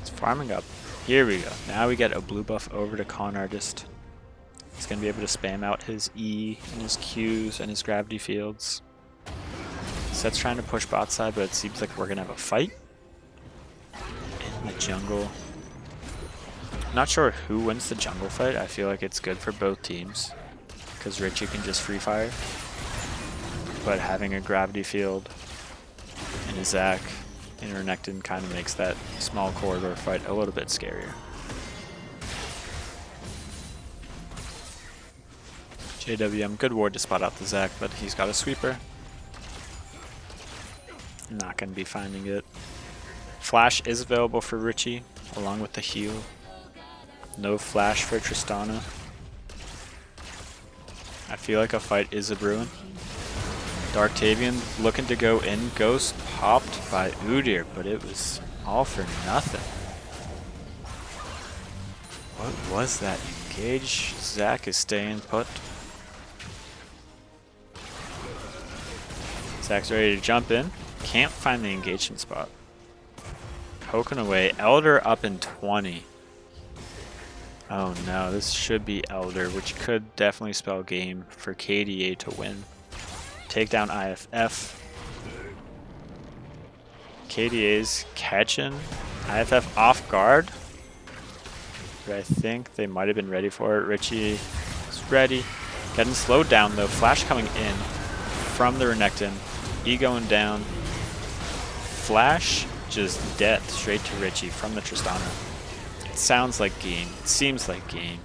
It's farming up. Here we go. Now we get a blue buff over to Con Artist. He's going to be able to spam out his E and his Qs and his gravity fields. Set's trying to push bot side, but it seems like we're going to have a fight in the jungle. Not sure who wins the jungle fight. I feel like it's good for both teams because Richie can just free fire. But having a gravity field and a Zac and Renekton kind of makes that small corridor fight a little bit scarier. JWM, good ward to spot out the Zac, but he's got a sweeper. Not going to be finding it. Flash is available for Richie, along with the heal. No flash for Tristana. I feel like a fight is a brewing. Darktavian looking to go in. Ghost popped by Udyr, but it was all for nothing. What was that engage? Zac is staying put. Zac's ready to jump in. Can't find the engagement spot. Poking away. Elder up in 20. Oh no, this should be Elder, which could definitely spell game for KDA to win. Take down IFF. KDA's catching IFF off guard. But I think they might have been ready for it. Richie is ready. Getting slowed down though. Flash coming in from the Renekton. E going down. Flash just dead straight to Richie from the Tristana. It sounds like game. It seems like game.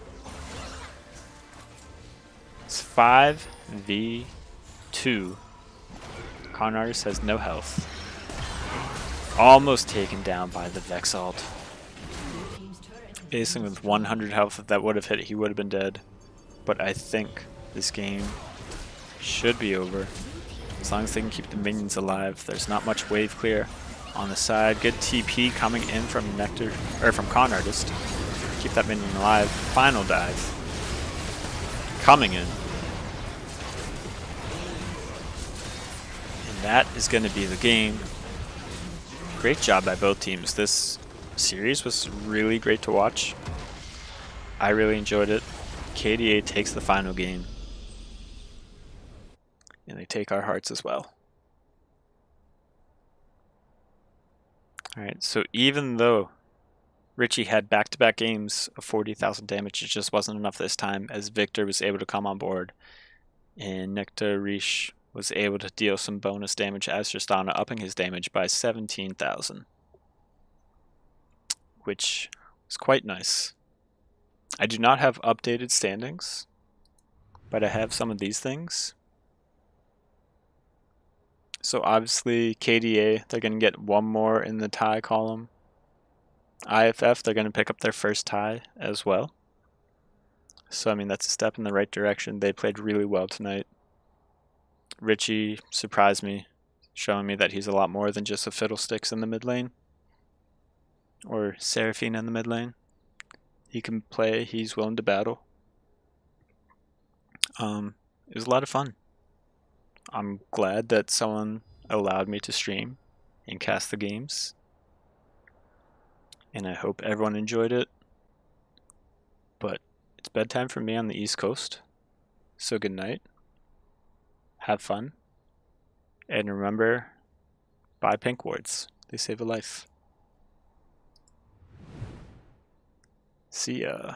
It's 5v2. Con Artist has no health. Almost taken down by the Vex ult. Facing with 100 health, if that would have hit, he would have been dead. But I think this game should be over. As long as they can keep the minions alive. There's not much wave clear on the side. Good TP coming in from from Con Artist. Keep that minion alive. Final dive. Coming in. And that is going to be the game. Great job by both teams. This series was really great to watch. I really enjoyed it. KDA takes the final game. And they take our hearts as well. Alright, so even though Richie had back-to-back games of 40,000 damage, it just wasn't enough this time as Victor was able to come on board. And Nectar Riche was able to deal some bonus damage as Tristana, upping his damage by 17,000. Which was quite nice. I do not have updated standings, but I have some of these things. So obviously KDA, they're going to get one more in the tie column. IFF, they're going to pick up their first tie as well. So I mean, that's a step in the right direction. They played really well tonight. Richie surprised me. showing me that he's a lot more than just a Fiddlesticks in the mid lane. Or Seraphine in the mid lane. He can play, he's willing to battle. It was a lot of fun. I'm glad that someone allowed me to stream and cast the games. And I hope everyone enjoyed it. But it's bedtime for me on the East Coast. So good night. Have fun. And remember, buy pink wards. They save a life. See ya.